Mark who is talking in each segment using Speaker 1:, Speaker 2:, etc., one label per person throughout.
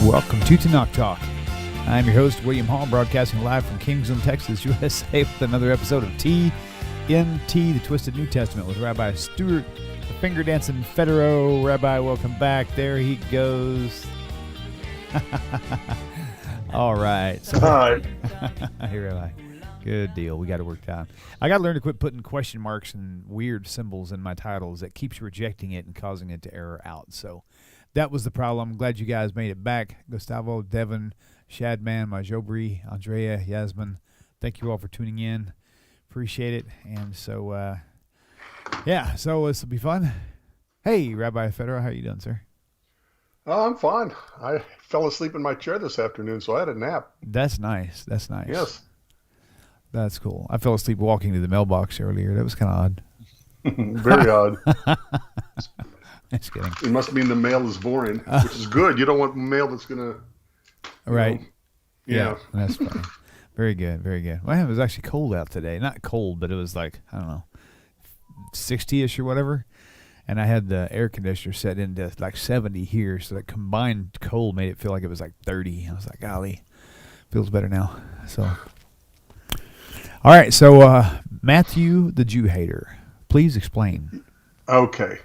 Speaker 1: Welcome to Tanakh Talk. I'm your host, William Hall, broadcasting live from Kingsland, Texas, USA, with another episode of TNT, the Twisted New Testament, with Rabbi Stuart, the finger dancing Federow. Rabbi, welcome back. There he goes. All right. So,
Speaker 2: hi.
Speaker 1: Here, Rabbi. Good deal. We got it worked out. I got to learn to quit putting question marks and weird symbols in my titles that keeps rejecting it and causing it to error out. So that was the problem. I'm glad you guys made it back. Gustavo, Devin, Shadman, Majobri, Andrea, Yasmin, thank you all for tuning in. Appreciate it. And so, so this will be fun. Hey, Rabbi Federow, how you doing, sir?
Speaker 2: Oh, I'm fine. I fell asleep in my chair this afternoon, so I had a nap.
Speaker 1: That's nice. That's nice.
Speaker 2: Yes.
Speaker 1: That's cool. I fell asleep walking to the mailbox earlier. That was kind of odd.
Speaker 2: Very odd.
Speaker 1: Just kidding.
Speaker 2: It must mean the mail is boring, which is good. You don't want mail that's going to...
Speaker 1: Right.
Speaker 2: Yeah.
Speaker 1: That's funny. Very good. Very good. Well, it was actually cold out today. Not cold, but it was like, I don't know, 60-ish or whatever. And I had the air conditioner set into like 70 here, so that combined cold made it feel like it was like 30. I was like, golly, feels better now. So... All right, so Matthew the Jew hater, please explain.
Speaker 2: Okay.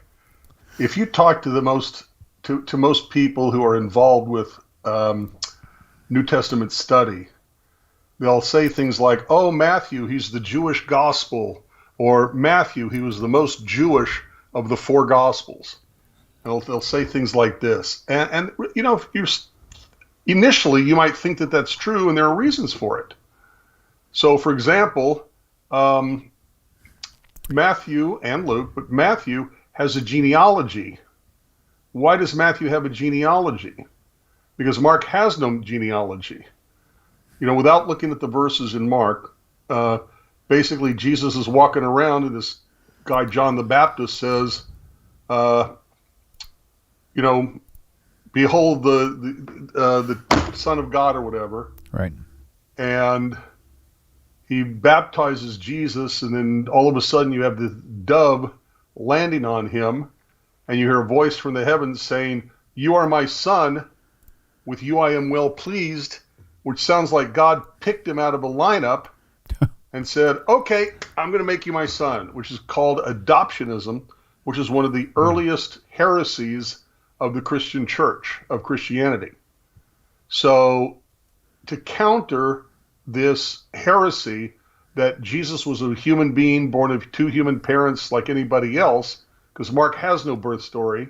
Speaker 2: If you talk to most people who are involved with New Testament study, they'll say things like, "Oh, Matthew, he's the Jewish gospel," or "Matthew, he was the most Jewish of the four gospels." And they'll say things like this, and you know, initially you might think that that's true, and there are reasons for it. So, for example, Matthew and Luke, but Matthew has a genealogy. Why does Matthew have a genealogy? Because Mark has no genealogy. You know, without looking at the verses in Mark, basically Jesus is walking around and this guy, John the Baptist, says, behold the Son of God or whatever.
Speaker 1: Right.
Speaker 2: And he baptizes Jesus, and then all of a sudden you have the dove landing on him, and you hear a voice from the heavens saying, "You are my son, with you I am well pleased," which sounds like God picked him out of a lineup and said, "Okay, I'm going to make you my son," which is called adoptionism, which is one of the earliest heresies of the Christian church, of Christianity. So to counter this heresy that Jesus was a human being born of two human parents like anybody else, because Mark has no birth story,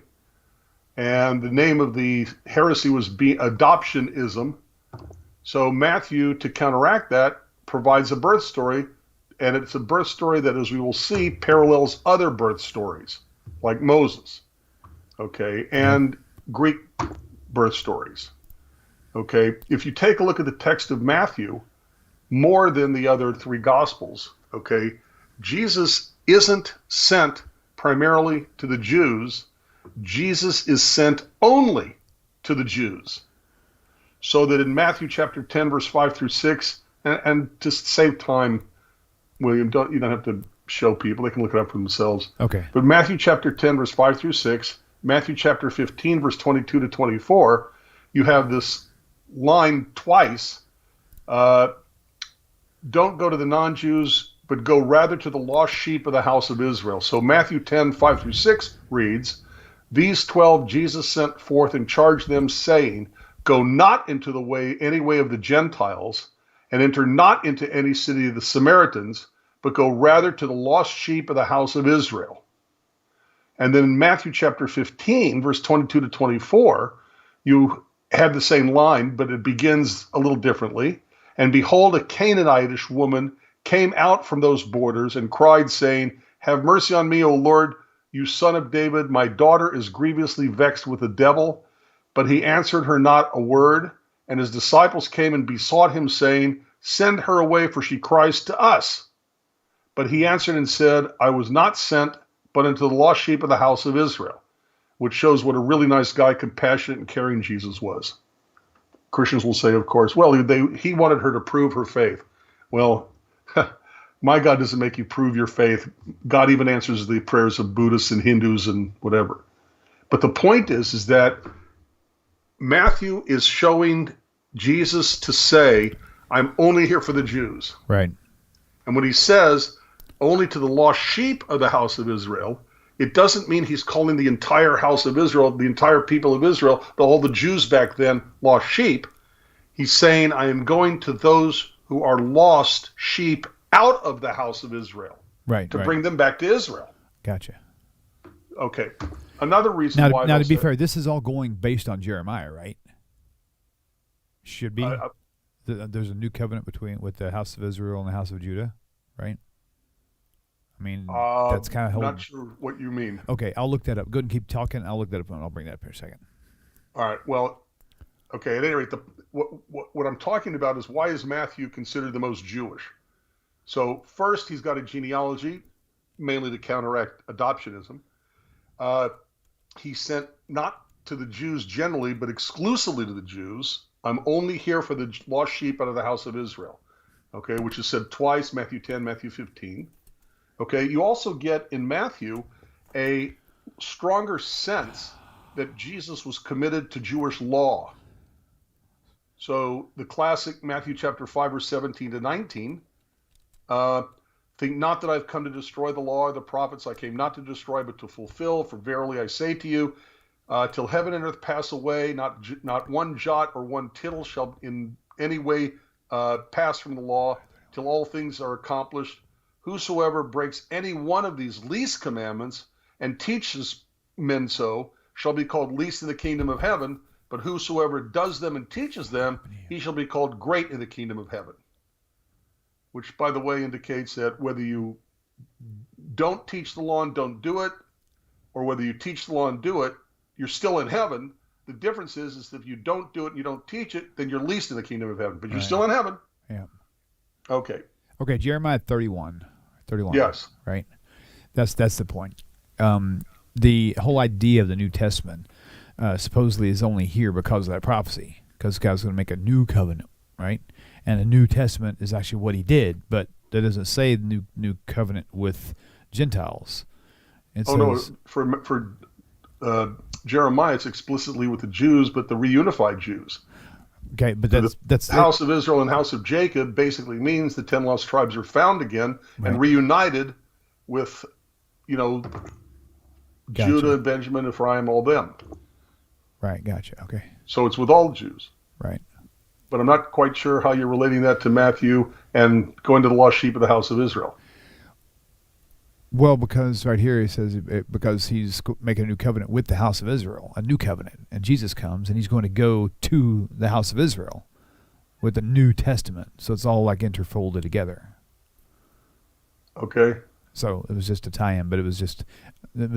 Speaker 2: and the name of the heresy was adoptionism. So Matthew, to counteract that, provides a birth story, and it's a birth story that, as we will see, parallels other birth stories, like Moses, okay, and Greek birth stories. Okay, if you take a look at the text of Matthew, more than the other three Gospels, okay? Jesus isn't sent primarily to the Jews. Jesus is sent only to the Jews. So that in Matthew chapter 10, verse 5 through 6, and to save time, William, you don't have to show people. They can look it up for themselves.
Speaker 1: Okay.
Speaker 2: But Matthew chapter 10, verse 5 through 6, Matthew chapter 15, verse 22 to 24, you have this line twice, don't go to the non-Jews, but go rather to the lost sheep of the house of Israel. So Matthew 10, 5 through 6 reads, "These 12 Jesus sent forth and charged them, saying, Go not into any way of the Gentiles, and enter not into any city of the Samaritans, but go rather to the lost sheep of the house of Israel." And then in Matthew chapter 15, verse 22 to 24, you have the same line, but it begins a little differently. "And behold, a Canaanitish woman came out from those borders and cried, saying, Have mercy on me, O Lord, you son of David. My daughter is grievously vexed with the devil. But he answered her not a word. And his disciples came and besought him, saying, Send her away, for she cries to us. But he answered and said, I was not sent, but unto the lost sheep of the house of Israel," which shows what a really nice guy, compassionate and caring Jesus was. Christians will say, of course, well, he wanted her to prove her faith. Well, my God doesn't make you prove your faith. God even answers the prayers of Buddhists and Hindus and whatever. But the point is that Matthew is showing Jesus to say, I'm only here for the Jews.
Speaker 1: Right.
Speaker 2: And when he says, only to the lost sheep of the house of Israel, it doesn't mean he's calling the entire house of Israel, the entire people of Israel, all the Jews back then, lost sheep. He's saying, I am going to those who are lost sheep out of the house of Israel.
Speaker 1: Right.
Speaker 2: To bring them back to Israel.
Speaker 1: Gotcha.
Speaker 2: Okay. Another reason why...
Speaker 1: Now, to be fair, this is all going based on Jeremiah, right? Should be. There's a new covenant with the house of Israel and the house of Judah, right? I mean, that's kind of...
Speaker 2: I'm not sure what you mean.
Speaker 1: Okay, I'll look that up. Go ahead and keep talking. I'll look that up and I'll bring that up in a second.
Speaker 2: All right. Well, okay. At any rate, what I'm talking about is, why is Matthew considered the most Jewish? So first, he's got a genealogy, mainly to counteract adoptionism. He sent not to the Jews generally, but exclusively to the Jews. I'm only here for the lost sheep out of the house of Israel. Okay, which is said twice, Matthew 10, Matthew 15. Okay, you also get in Matthew a stronger sense that Jesus was committed to Jewish law. So the classic Matthew chapter 5, verse 17 to 19, think not that I've come to destroy the law or the prophets. I came not to destroy, but to fulfill. For verily I say to you, till heaven and earth pass away, not one jot or one tittle shall in any way pass from the law, till all things are accomplished. Whosoever breaks any one of these least commandments and teaches men so shall be called least in the kingdom of heaven. But whosoever does them and teaches them, he shall be called great in the kingdom of heaven. Which, by the way, indicates that whether you don't teach the law and don't do it, or whether you teach the law and do it, you're still in heaven. The difference is that if you don't do it and you don't teach it, then you're least in the kingdom of heaven. But you're still in heaven.
Speaker 1: Yeah.
Speaker 2: Okay.
Speaker 1: Okay, Jeremiah 31.
Speaker 2: Yes.
Speaker 1: Right? That's the point. The whole idea of the New Testament supposedly is only here because of that prophecy, because God's going to make a new covenant, right? And the New Testament is actually what he did, but that doesn't say the new covenant with Gentiles. It says,
Speaker 2: no, for Jeremiah, it's explicitly with the Jews, but the reunified Jews.
Speaker 1: Okay, but that's
Speaker 2: the house of Israel and house of Jacob basically means the 10 lost tribes are found again and reunited with, Judah, Benjamin, Ephraim, all them.
Speaker 1: Right, gotcha. Okay.
Speaker 2: So it's with all Jews.
Speaker 1: Right.
Speaker 2: But I'm not quite sure how you're relating that to Matthew and going to the lost sheep of the house of Israel.
Speaker 1: Well, because right here he says because he's making a new covenant with the house of Israel, a new covenant, and Jesus comes and he's going to go to the house of Israel with the New Testament. So it's all like interfolded together.
Speaker 2: Okay.
Speaker 1: So it was just a tie-in, but it was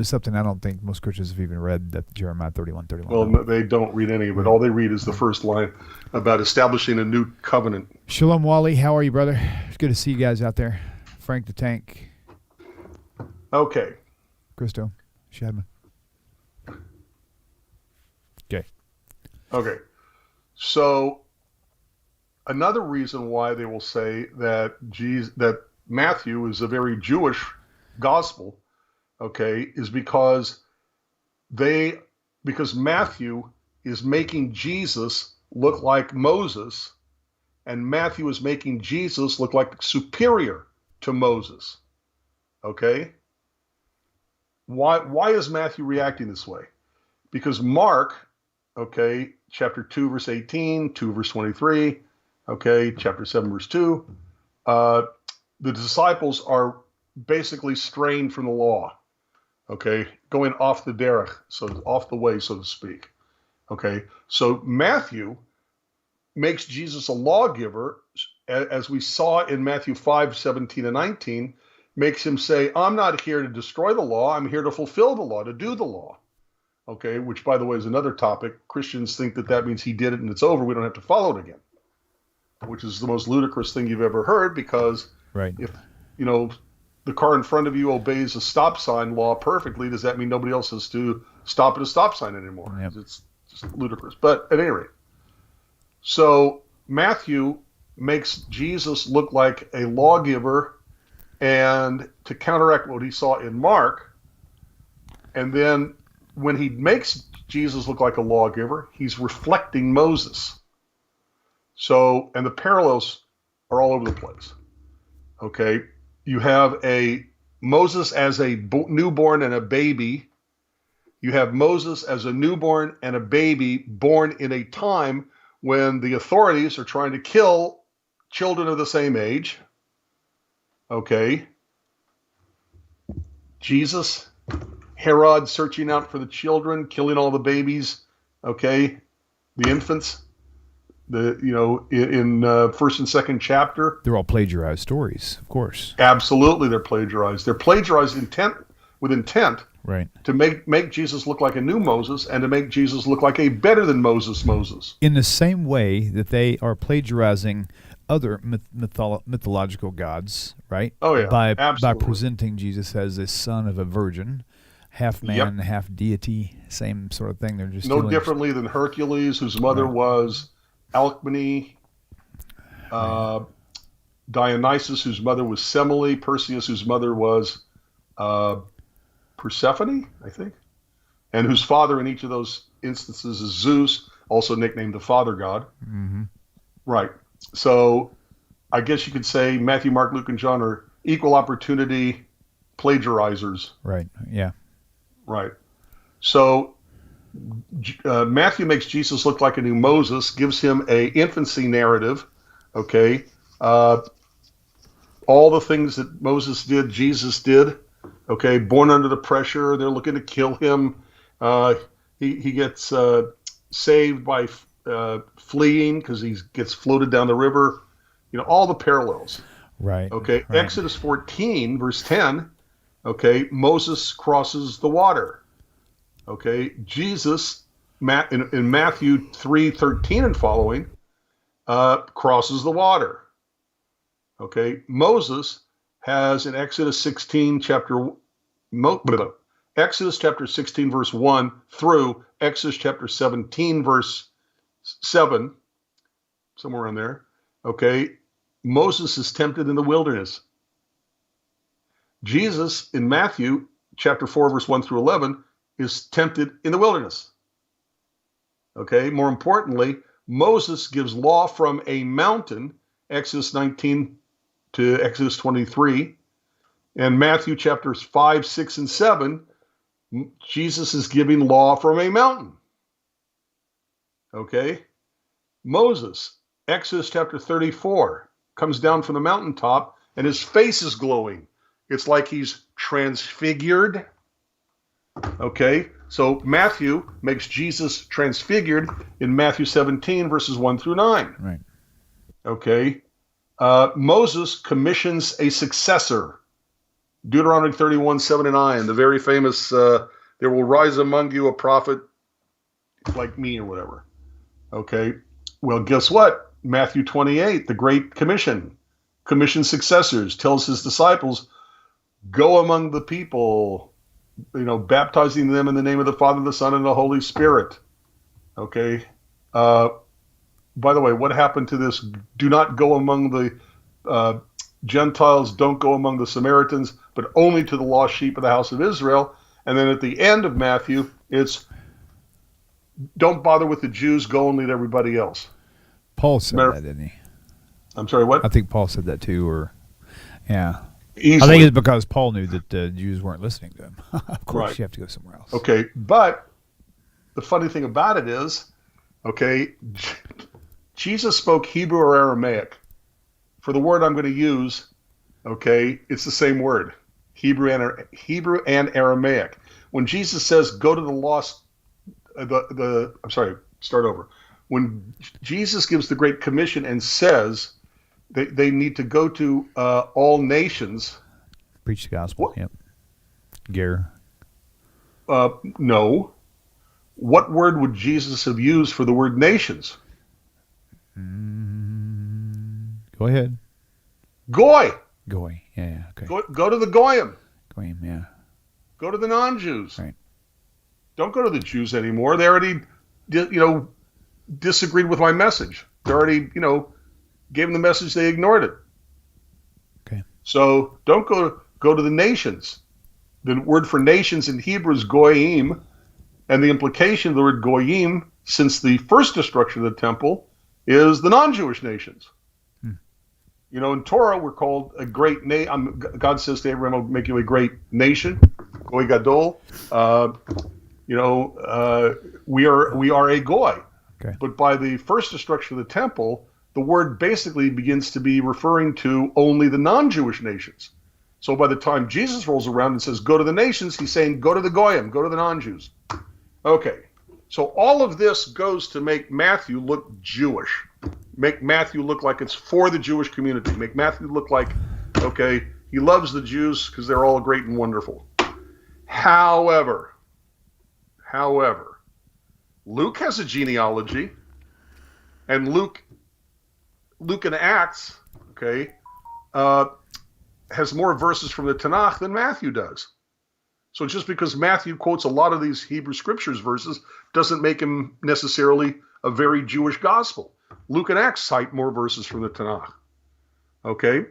Speaker 1: something I don't think most Christians have even read, that Jeremiah 31:31.
Speaker 2: Well, no, they don't read any of it. All they read is the first line about establishing a new covenant.
Speaker 1: Shalom, Wally. How are you, brother? It's good to see you guys out there. Frank the Tank.
Speaker 2: Okay.
Speaker 1: Christo. Shadman. Okay.
Speaker 2: Okay. So another reason why they will say that that Matthew is a very Jewish gospel, okay, is because Matthew is making Jesus look like Moses, and Matthew is making Jesus look like superior to Moses. Okay? Why is Matthew reacting this way? Because Mark, okay, chapter 2, verse 18, 2, verse 23, okay, chapter 7, verse 2, the disciples are basically straying from the law, okay, going off the derech, so off the way, so to speak. Okay, so Matthew makes Jesus a lawgiver, as we saw in Matthew 5, 17 and 19, makes him say, I'm not here to destroy the law, I'm here to fulfill the law, to do the law. Okay, which, by the way, is another topic. Christians think that means he did it and it's over, we don't have to follow it again, which is the most ludicrous thing you've ever heard, because if, the car in front of you obeys a stop sign law perfectly, does that mean nobody else has to stop at a stop sign anymore?
Speaker 1: Yep.
Speaker 2: It's just ludicrous. But at any rate, so Matthew makes Jesus look like a lawgiver, and to counteract what he saw in Mark. And then when he makes Jesus look like a lawgiver? He's reflecting Moses. So, and the parallels are all over the place. Okay, you have a Moses as a newborn and a baby. You have Moses as a newborn and a baby born in a time when the authorities are trying to kill children of the same age. Okay. Jesus, Herod searching out for the children, killing all the babies. Okay, the infants. In first and second chapter,
Speaker 1: they're all plagiarized stories, of course.
Speaker 2: Absolutely, they're plagiarized. They're plagiarized with intent,
Speaker 1: right?
Speaker 2: To make Jesus look like a new Moses and to make Jesus look like a better than Moses.
Speaker 1: In the same way that they are plagiarizing other mythological gods, right?
Speaker 2: Oh yeah,
Speaker 1: by presenting Jesus as a son of a virgin, half man, half deity, same sort of thing. They're just
Speaker 2: no differently than Hercules, whose mother was Alcmene, Dionysus, whose mother was Semele, Perseus, whose mother was Persephone, I think, and whose father in each of those instances is Zeus, also nicknamed the Father God.
Speaker 1: Mm-hmm.
Speaker 2: Right. So I guess you could say Matthew, Mark, Luke, and John are equal opportunity plagiarizers.
Speaker 1: Right. Yeah.
Speaker 2: Right. So Matthew makes Jesus look like a new Moses, gives him a infancy narrative. Okay. All the things that Moses did, Jesus did. Okay. Born under the pressure. They're looking to kill him. He gets saved by fleeing because he gets floated down the river. All the parallels.
Speaker 1: Right.
Speaker 2: Okay.
Speaker 1: Right.
Speaker 2: Exodus 14, verse 10. Okay. Moses crosses the water. Okay, Jesus, in Matthew 3:13 and following, crosses the water. Okay, Moses has in Exodus chapter 16, verse 1 through Exodus chapter 17, verse 7, somewhere in there. Okay, Moses is tempted in the wilderness. Jesus in Matthew chapter 4, verse 1 through 11, is tempted in the wilderness. Okay, more importantly, Moses gives law from a mountain, Exodus 19 to Exodus 23, and Matthew chapters 5, 6, and 7, Jesus is giving law from a mountain. Okay, Moses, Exodus chapter 34, comes down from the mountaintop and his face is glowing. It's like he's transfigured. Okay, so Matthew makes Jesus transfigured in Matthew 17, verses 1 through 9.
Speaker 1: Right.
Speaker 2: Okay, Moses commissions a successor. Deuteronomy 31, 7 and 9, the very famous, there will rise among you a prophet like me or whatever. Okay, well, guess what? Matthew 28, the Great Commission, commissions successors, tells his disciples, go among the people, baptizing them in the name of the Father, the Son, and the Holy Spirit. Okay. By the way, what happened to this? Do not go among the Gentiles, don't go among the Samaritans, but only to the lost sheep of the house of Israel. And then at the end of Matthew, it's don't bother with the Jews, go only to everybody else.
Speaker 1: Paul said that, didn't he?
Speaker 2: I'm sorry, what?
Speaker 1: I think Paul said that too, yeah.
Speaker 2: Easily.
Speaker 1: I think it's because Paul knew that Jews weren't listening to him. Of course,
Speaker 2: right.
Speaker 1: You have to go somewhere else.
Speaker 2: Okay, but the funny thing about it is, okay, Jesus spoke Hebrew or Aramaic. For the word I'm going to use, okay, it's the same word, Hebrew and Aramaic. When Jesus says, go to the lost, start over. When Jesus gives the Great Commission and says they need to go to all nations.
Speaker 1: Preach the gospel,
Speaker 2: what?
Speaker 1: Yep. Ger.
Speaker 2: No. What word would Jesus have used for the word nations?
Speaker 1: Go ahead.
Speaker 2: Goy.
Speaker 1: Goy, yeah, okay.
Speaker 2: Go to the Goyim.
Speaker 1: Goyim, yeah.
Speaker 2: Go to the non-Jews.
Speaker 1: Right.
Speaker 2: Don't go to the Jews anymore. They already, disagreed with my message. They already, gave them the message. They ignored it.
Speaker 1: Okay.
Speaker 2: So don't go to the nations. The word for nations in Hebrew is goyim. And the implication of the word goyim, since the first destruction of the temple, is the non-Jewish nations. You know, in Torah, we're called a great nation. God says to Abraham, I'll make you a great nation, goy gadol. We are a goy.
Speaker 1: Okay.
Speaker 2: But by the first destruction of the temple, the word basically begins to be referring to only the non-Jewish nations. So by the time Jesus rolls around and says, go to the nations, he's saying, go to the goyim, go to the non-Jews. Okay. So all of this goes to make Matthew look Jewish. Make Matthew look like it's for the Jewish community. Make Matthew look like, okay, he loves the Jews because they're all great and wonderful. However, Luke has a genealogy, and Luke in Acts, okay, has more verses from the Tanakh than Matthew does. So just because Matthew quotes a lot of these Hebrew scriptures verses doesn't make him necessarily a very Jewish gospel. Luke and Acts cite more verses from the Tanakh. Okay?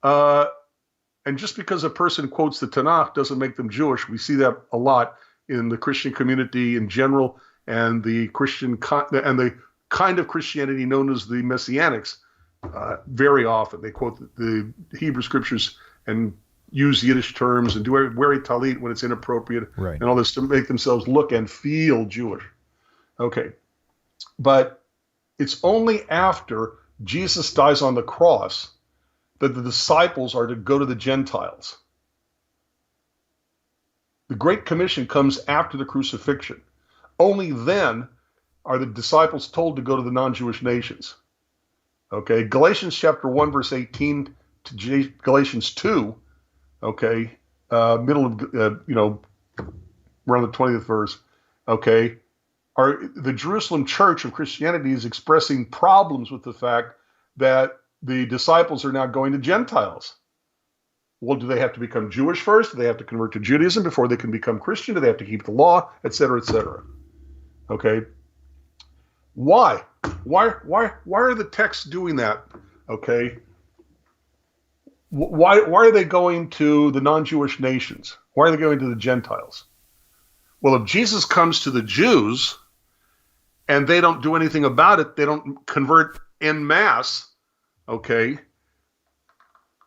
Speaker 2: And just because a person quotes the Tanakh doesn't make them Jewish. We see that a lot in the Christian community in general, and the the kind of Christianity known as the Messianics. Very often they quote the Hebrew scriptures and use Yiddish terms and do wear talit when it's inappropriate,
Speaker 1: right,
Speaker 2: and all this to make themselves look and feel Jewish. Okay. But it's only after Jesus dies on the cross that the disciples are to go to the Gentiles. The Great Commission comes after the crucifixion. Only then are the disciples told to go to the non-Jewish nations. Okay, Galatians chapter 1, verse 18 to Galatians 2, okay, middle of, around the 20th verse, okay, the Jerusalem church of Christianity is expressing problems with the fact that the disciples are now going to Gentiles. Well, do they have to become Jewish first? Do they have to convert to Judaism before they can become Christian? Do they have to keep the law, et cetera, et cetera? Okay. Why? Why are the texts doing that? Okay. Why are they going to the non-Jewish nations? Why are they going to the Gentiles? Well, if Jesus comes to the Jews and they don't do anything about it, they don't convert en masse, okay,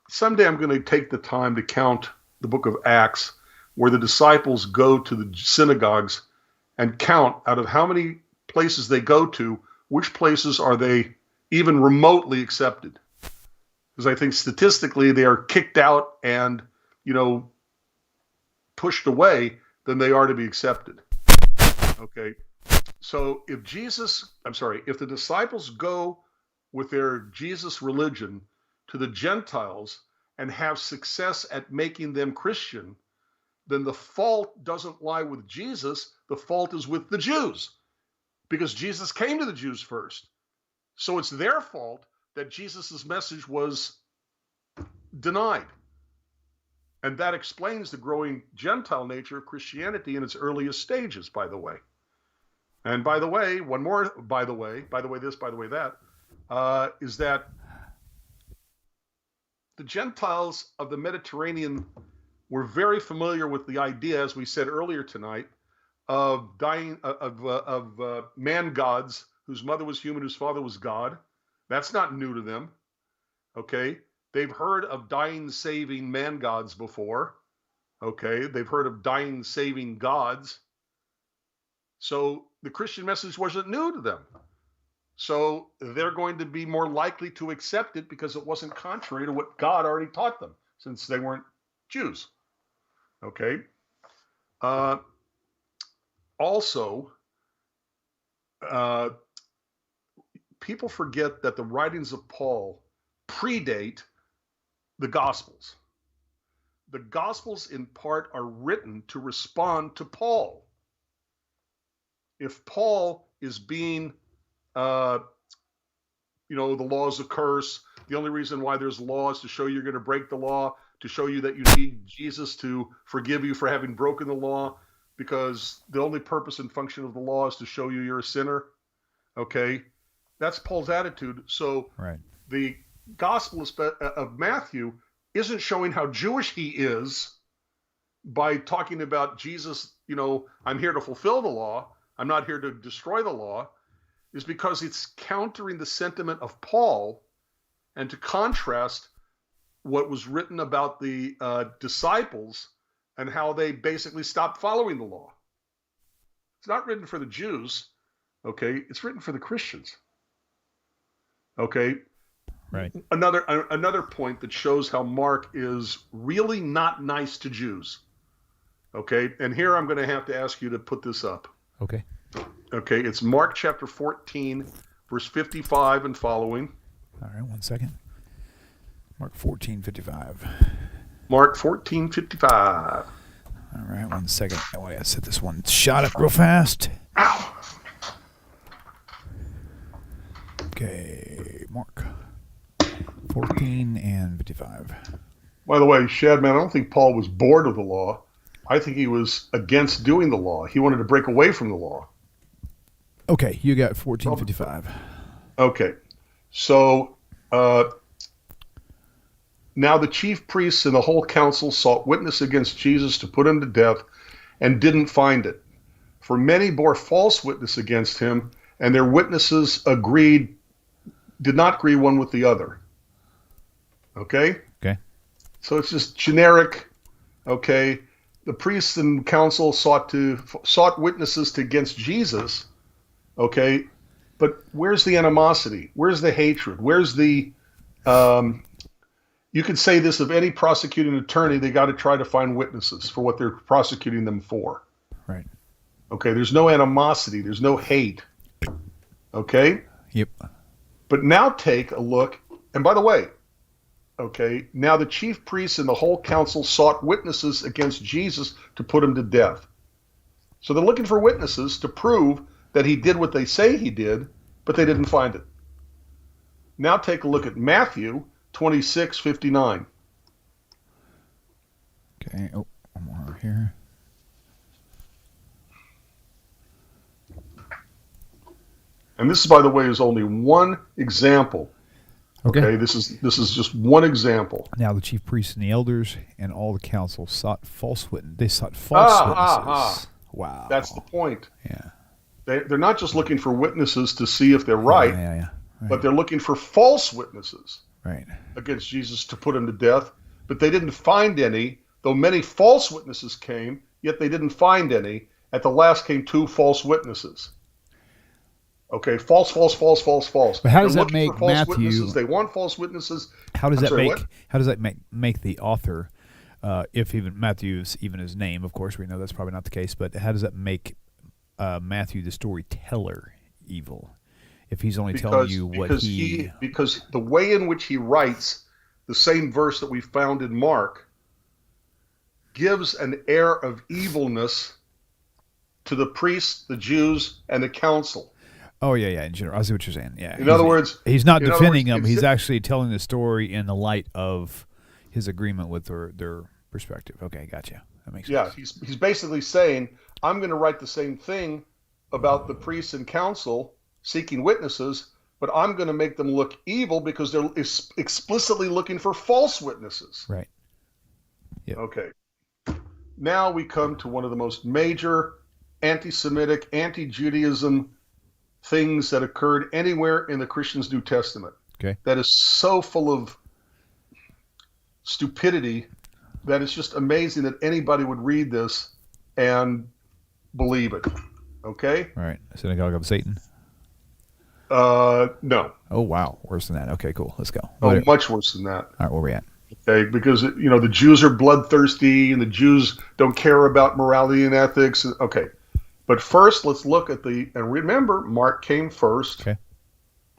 Speaker 2: someday I'm going to take the time to count the book of Acts where the disciples go to the synagogues and count out of how many places they go to, which places are they even remotely accepted. Because I think statistically they are kicked out and, pushed away than they are to be accepted. Okay. So if the disciples go with their Jesus religion to the Gentiles and have success at making them Christian, then the fault doesn't lie with Jesus. The fault is with the Jews, because Jesus came to the Jews first. So it's their fault that Jesus' message was denied. And that explains the growing Gentile nature of Christianity in its earliest stages, by the way. And by the way, one more, by the way this, by the way that, is that the Gentiles of the Mediterranean were very familiar with the idea, as we said earlier tonight, of man gods whose mother was human, whose father was God. That's not new to them. Okay, they've heard of dying, saving man gods before. Okay, they've heard of dying, saving gods. So the Christian message wasn't new to them. So they're going to be more likely to accept it because it wasn't contrary to what God already taught them, since they weren't Jews. Okay. Also, people forget that the writings of Paul predate the Gospels. The Gospels, in part, are written to respond to Paul. If Paul is being, the law is a curse, the only reason why there's law is to show you're going to break the law, to show you that you need Jesus to forgive you for having broken the law, because the only purpose and function of the law is to show you you're a sinner. Okay, that's Paul's attitude. So
Speaker 1: right.
Speaker 2: The Gospel of Matthew isn't showing how Jewish he is. by talking about Jesus, I'm here to fulfill the law, I'm not here to destroy the law, is because it's countering the sentiment of Paul and to contrast what was written about the disciples and how they basically stopped following the law. It's not written for the Jews, okay? It's written for the Christians, okay?
Speaker 1: Right.
Speaker 2: Another point that shows how Mark is really not nice to Jews, okay? And here I'm going to have to ask you to put this up.
Speaker 1: Okay.
Speaker 2: Okay, it's Mark chapter 14, verse 55 and following.
Speaker 1: All right, 1 second. Mark 14:55.
Speaker 2: Mark 14:55.
Speaker 1: All right, 1 second. I want to set this one shot up real fast.
Speaker 2: Ow!
Speaker 1: Okay, Mark 14 and 55.
Speaker 2: By the way, Shadman, I don't think Paul was bored of the law. I think he was against doing the law. He wanted to break away from the law.
Speaker 1: Okay, you got 14:55.
Speaker 2: Okay, so now the chief priests and the whole council sought witness against Jesus to put him to death and didn't find it. For many bore false witness against him, and their witnesses did not agree one with the other. Okay?
Speaker 1: Okay.
Speaker 2: So it's just generic, okay? The priests and council sought witnesses against Jesus, okay? But where's the animosity? Where's the hatred? Where's the you could say this of any prosecuting attorney, they got to try to find witnesses for what they're prosecuting them for.
Speaker 1: Right.
Speaker 2: Okay, there's no animosity, there's no hate. Okay?
Speaker 1: Yep.
Speaker 2: But now take a look, and by the way, okay, now the chief priests and the whole council sought witnesses against Jesus to put him to death. So they're looking for witnesses to prove that he did what they say he did, but they didn't find it. Now take a look at Matthew 26:59.
Speaker 1: Okay. Oh, one more here.
Speaker 2: And this, by the way, is only one example.
Speaker 1: Okay.
Speaker 2: This is just one example.
Speaker 1: Now the chief priests and the elders and all the council sought false witnesses. They sought false witnesses. Wow.
Speaker 2: That's the point.
Speaker 1: Yeah.
Speaker 2: They're not just looking for witnesses to see if they're right,
Speaker 1: Yeah. Right.
Speaker 2: but they're looking for false witnesses
Speaker 1: Right.
Speaker 2: against Jesus to put him to death. But they didn't find any, though many false witnesses came, yet they didn't find any. At the last came 2 false witnesses. Okay, false.
Speaker 1: But how does that make Matthew?
Speaker 2: Witnesses. They want false witnesses.
Speaker 1: How does that make the author, if even Matthew's even his name? Of course, we know that's probably not the case. But how does that make Matthew, the storyteller, evil? If he's only telling you
Speaker 2: because the way in which he writes the same verse that we found in Mark gives an air of evilness to the priests, the Jews, and the council.
Speaker 1: Oh, yeah, in general. I see what you're saying. Yeah.
Speaker 2: In other words,
Speaker 1: he's not defending them. He's actually telling the story in the light of his agreement with their perspective. Okay, gotcha. That makes sense.
Speaker 2: Yeah, he's basically saying, I'm going to write the same thing about the priests and council seeking witnesses, but I'm going to make them look evil because they're explicitly looking for false witnesses.
Speaker 1: Right. Yep.
Speaker 2: Okay. Now we come to one of the most major anti-Semitic, anti-Judaism things that occurred anywhere in the Christian's New Testament.
Speaker 1: Okay.
Speaker 2: That is so full of stupidity that it's just amazing that anybody would read this and believe it. Okay?
Speaker 1: All right. Synagogue of Satan?
Speaker 2: No.
Speaker 1: Oh, wow. Worse than that. Okay, cool. Let's go.
Speaker 2: Oh, much worse than that.
Speaker 1: All right, where are we at?
Speaker 2: Okay, because the Jews are bloodthirsty and the Jews don't care about morality and ethics. Okay. But first, let's look at and remember, Mark came first.
Speaker 1: Okay.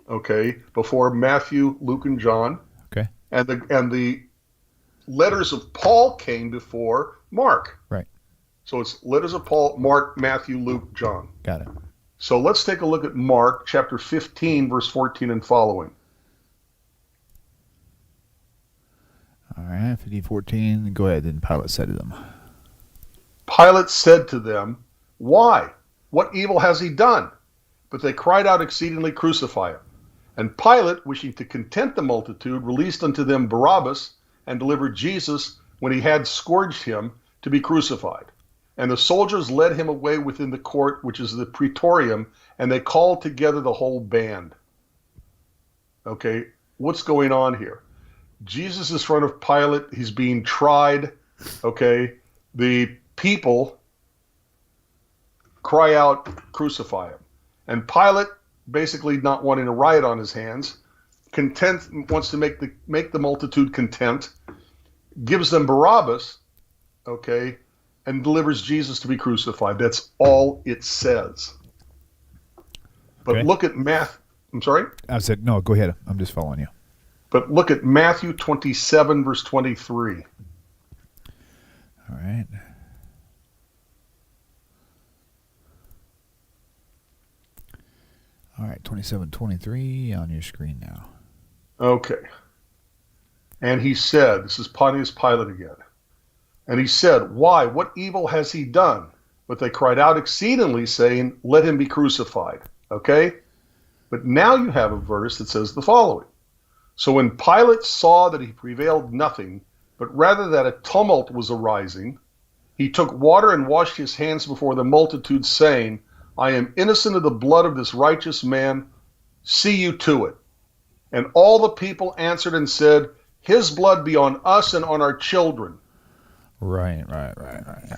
Speaker 2: Okay, before Matthew, Luke, and John.
Speaker 1: Okay.
Speaker 2: And the letters of Paul came before Mark.
Speaker 1: Right.
Speaker 2: So it's letters of Paul, Mark, Matthew, Luke, John.
Speaker 1: Got it.
Speaker 2: So let's take a look at Mark chapter 15, verse 14 and following.
Speaker 1: All right, 15:14. Go ahead. Then Pilate said to them.
Speaker 2: Pilate said to them, "Why? What evil has he done?" But they cried out exceedingly, "Crucify him." And Pilate, wishing to content the multitude, released unto them Barabbas, and delivered Jesus, when he had scourged him, to be crucified. And the soldiers led him away within the court, which is the praetorium, and they called together the whole band. Okay, what's going on here? Jesus is in front of Pilate. He's being tried. Okay, the people cry out, crucify him. And Pilate, basically not wanting a riot on his hands, wants to make the multitude content, gives them Barabbas, okay, and delivers Jesus to be crucified. That's all it says. But
Speaker 1: Okay.
Speaker 2: look at I'm sorry?
Speaker 1: I said, no, go ahead. I'm just following you.
Speaker 2: But look at Matthew 27, verse 23.
Speaker 1: All right. All right, 27:23 on your screen now.
Speaker 2: Okay. And he said, this is Pontius Pilate again. And he said, why? What evil has he done? But they cried out exceedingly, saying, let him be crucified. Okay? But now you have a verse that says the following. So when Pilate saw that he prevailed nothing, but rather that a tumult was arising, he took water and washed his hands before the multitude, saying, I am innocent of the blood of this righteous man. See you to it. And all the people answered and said, his blood be on us and on our children.
Speaker 1: Right.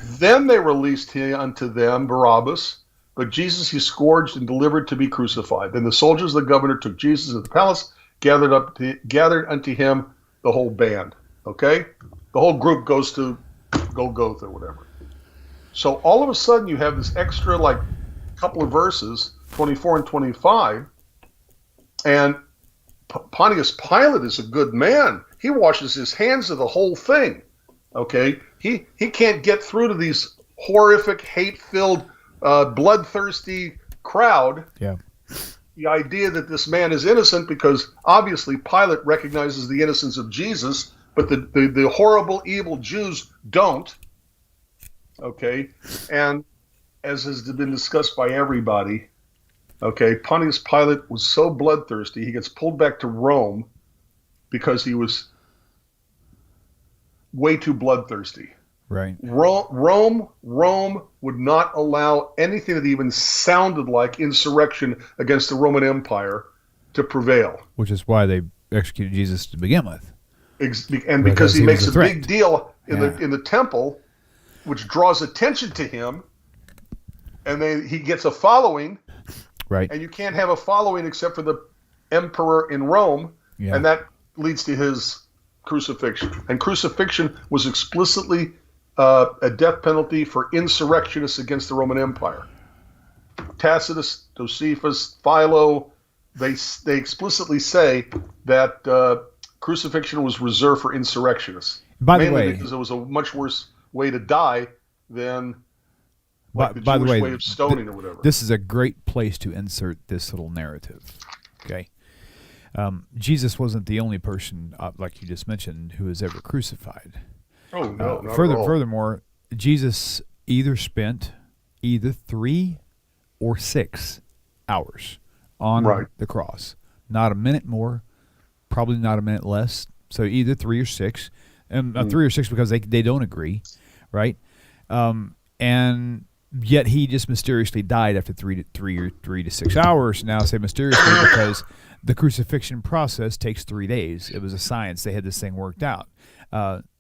Speaker 2: Then they released unto them Barabbas, but Jesus he scourged and delivered to be crucified. Then the soldiers of the governor took Jesus to the palace, gathered unto him the whole band. Okay? The whole group goes to Golgotha or whatever. So all of a sudden you have this extra couple of verses, 24 and 25, and Pontius Pilate is a good man. He washes his hands of the whole thing. Okay? He can't get through to these horrific, hate-filled, bloodthirsty crowd.
Speaker 1: Yeah.
Speaker 2: The idea that this man is innocent, because obviously Pilate recognizes the innocence of Jesus, but the horrible, evil Jews don't. Okay? And as has been discussed by everybody, okay, Pontius Pilate was so bloodthirsty, he gets pulled back to Rome because he was way too bloodthirsty.
Speaker 1: Right.
Speaker 2: Rome would not allow anything that even sounded like insurrection against the Roman Empire to prevail.
Speaker 1: Which is why they executed Jesus to begin with.
Speaker 2: And because he makes
Speaker 1: was
Speaker 2: a
Speaker 1: a
Speaker 2: big deal in
Speaker 1: Yeah.
Speaker 2: the temple, which draws attention to him, and he gets a following.
Speaker 1: Right.
Speaker 2: And you can't have a following except for the emperor in Rome,
Speaker 1: Yeah.
Speaker 2: and that leads to his crucifixion. And crucifixion was explicitly a death penalty for insurrectionists against the Roman Empire. Tacitus, Josephus, Philo, they explicitly say that crucifixion was reserved for insurrectionists.
Speaker 1: By the
Speaker 2: mainly
Speaker 1: way,
Speaker 2: because it was a much worse way to die than the
Speaker 1: by the
Speaker 2: Jewish
Speaker 1: way,
Speaker 2: way of stoning or whatever.
Speaker 1: This is a great place to insert this little narrative. Okay. Jesus wasn't the only person, like you just mentioned, who was ever crucified.
Speaker 2: Oh, no, not at all.
Speaker 1: Furthermore, Jesus either spent 3 or 6 hours on the cross. Not a minute more, probably not a minute less. So either 3 or 6. And 3 or 6 because they don't agree, right? And yet he just mysteriously died after 3 to 6 hours. Now I say mysteriously because the crucifixion process takes 3 days. It was a science. They had this thing worked out.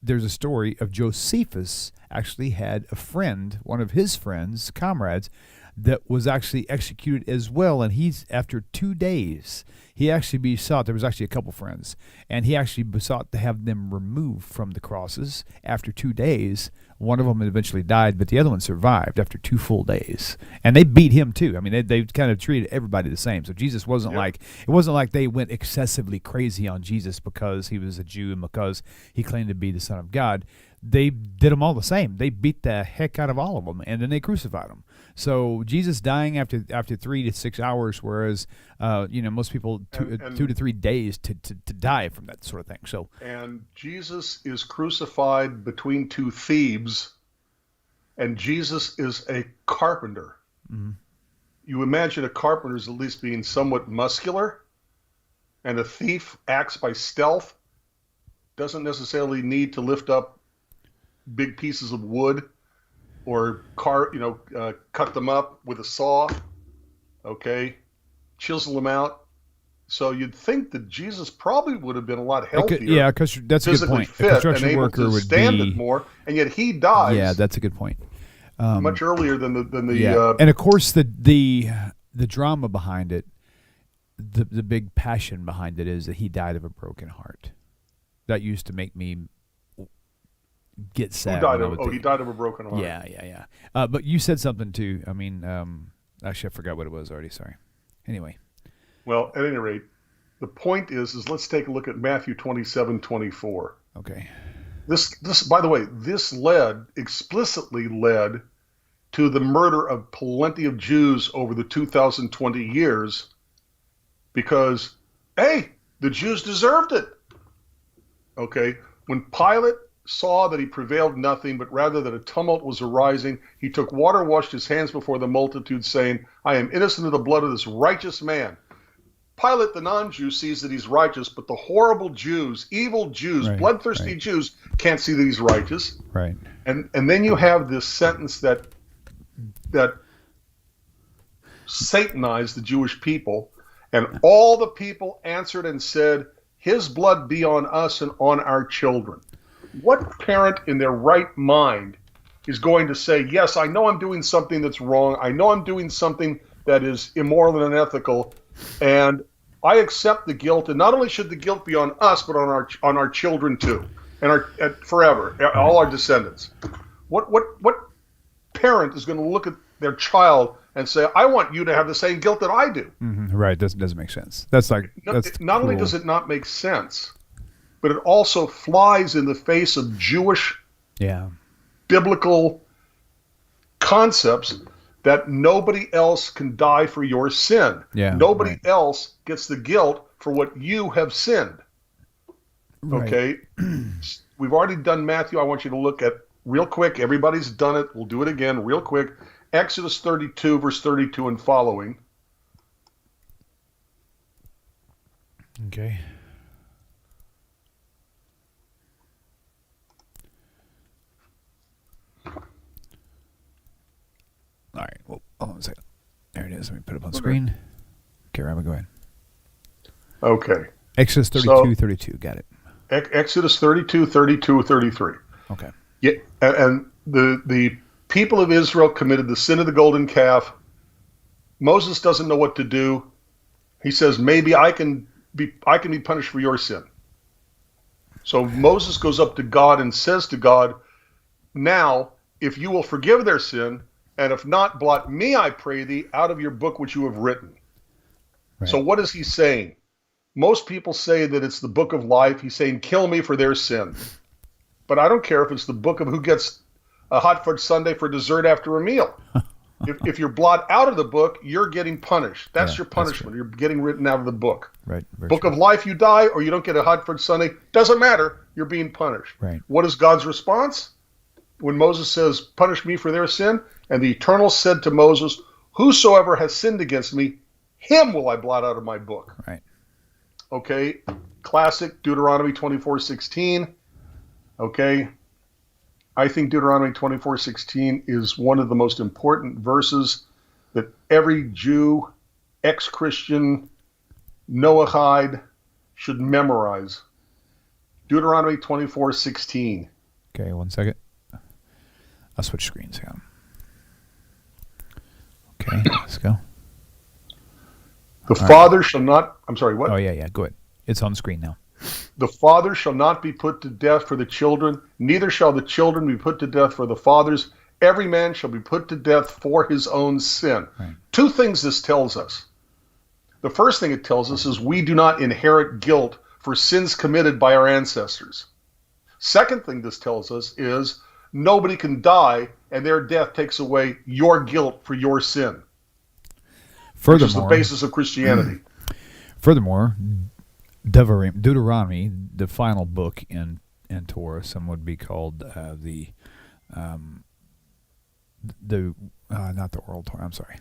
Speaker 1: There's a story of Josephus actually had a friend, one of his friends, comrades, that was actually executed as well. And he's, after 2 days, he actually besought, there was actually a couple friends, and he actually besought to have them removed from the crosses after 2 days. One of them eventually died, but the other one survived after 2 full days. And they beat him too. I mean, they kind of treated everybody the same. So Jesus wasn't it wasn't like they went excessively crazy on Jesus because he was a Jew and because he claimed to be the Son of God. They did them all the same. They beat the heck out of all of them, and then they crucified them. So Jesus dying after 3 to 6 hours, whereas most people 2 to 3 days to die from that sort of thing. So
Speaker 2: and Jesus is crucified between 2 thieves, and Jesus is a carpenter. Mm-hmm. You imagine a carpenter is at least being somewhat muscular, and a thief acts by stealth, doesn't necessarily need to lift up big pieces of wood or cut them up with a saw, okay, chisel them out. So you'd think that Jesus probably would have been a lot healthier,
Speaker 1: because that's a good
Speaker 2: physically
Speaker 1: point. A
Speaker 2: fit, and
Speaker 1: construction
Speaker 2: able
Speaker 1: worker
Speaker 2: to
Speaker 1: would
Speaker 2: stand
Speaker 1: be
Speaker 2: it more, and yet he dies.
Speaker 1: Yeah, that's a good point.
Speaker 2: Much earlier than the
Speaker 1: Yeah, and of course the drama behind it, the big passion behind it is that he died of a broken heart. That used to make me get sad.
Speaker 2: He died of a broken heart.
Speaker 1: Yeah. But you said something too. I mean, actually, I forgot what it was already. Sorry. Anyway.
Speaker 2: Well, at any rate, the point is let's take a look at Matthew 27:24.
Speaker 1: Okay.
Speaker 2: This, by the way, this explicitly led to the murder of plenty of Jews over the 2020 years because, hey, the Jews deserved it. Okay? When Pilate saw that he prevailed nothing, but rather that a tumult was arising, he took water, washed his hands before the multitude, saying, I am innocent of the blood of this righteous man. Pilate, the non-Jew, sees that he's righteous, but the horrible Jews, evil Jews, bloodthirsty Jews, can't see that he's righteous.
Speaker 1: Right.
Speaker 2: And then you have this sentence that satanized the Jewish people, and all the people answered and said, his blood be on us and on our children. What parent in their right mind is going to say, yes, I know I'm doing something that's wrong. I know I'm doing something that is immoral and unethical, and I accept the guilt. And not only should the guilt be on us, but on our children too, and forever, all our descendants. What parent is going to look at their child and say, I want you to have the same guilt that I do?
Speaker 1: Mm-hmm. Right. Doesn't make sense. That's
Speaker 2: not only does it not make sense, but it also flies in the face of Jewish biblical concepts that nobody else can die for your sin.
Speaker 1: Yeah,
Speaker 2: nobody else gets the guilt for what you have sinned.
Speaker 1: Right.
Speaker 2: Okay? We've already done Matthew. I want you to look at, real quick, everybody's done it. We'll do it again real quick. Exodus 32, verse 32 and following.
Speaker 1: Okay. All right. Well, hold on a second. There it is. Let me put it up on screen. Okay, Rabbi, go ahead.
Speaker 2: Okay.
Speaker 1: Exodus 32, 32. Got it.
Speaker 2: Exodus 32, 32, 33.
Speaker 1: Okay.
Speaker 2: Yeah, and the people of Israel committed the sin of the golden calf. Moses doesn't know what to do. He says, maybe I can be punished for your sin. So Moses goes up to God and says to God, now, if you will forgive their sin, and if not, blot me, I pray thee, out of your book which you have written. Right. So what is he saying? Most people say that it's the book of life. He's saying, kill me for their sin. But I don't care if it's the book of who gets a hot fudge sundae for dessert after a meal. If you're blot out of the book, you're getting punished. That's your punishment. You're getting written out of the book.
Speaker 1: Right.
Speaker 2: Book of life, you die, or you don't get a hot fudge sundae. Doesn't matter. You're being punished.
Speaker 1: Right.
Speaker 2: What is God's response? When Moses says, punish me for their sin, and the Eternal said to Moses, whosoever has sinned against me, him will I blot out of my book.
Speaker 1: Right.
Speaker 2: Okay. Classic Deuteronomy 24:16. Okay. I think Deuteronomy 24:16 is one of the most important verses that every Jew, ex-Christian, Noahide should memorize. Deuteronomy 24:16.
Speaker 1: Okay, 1 second. I'll switch screens here. Okay, let's go.
Speaker 2: The father shall not, I'm sorry, what?
Speaker 1: Oh, yeah, go ahead. It's on screen now.
Speaker 2: The father shall not be put to death for the children, neither shall the children be put to death for the fathers. Every man shall be put to death for his own sin.
Speaker 1: Right.
Speaker 2: Two things this tells us. The first thing it tells us is we do not inherit guilt for sins committed by our ancestors. Second thing this tells us is nobody can die and their death takes away your guilt for your sin. Which is the basis of Christianity.
Speaker 1: Furthermore, Deuteronomy, the final book in Torah, some would be called not the oral Torah. I'm sorry.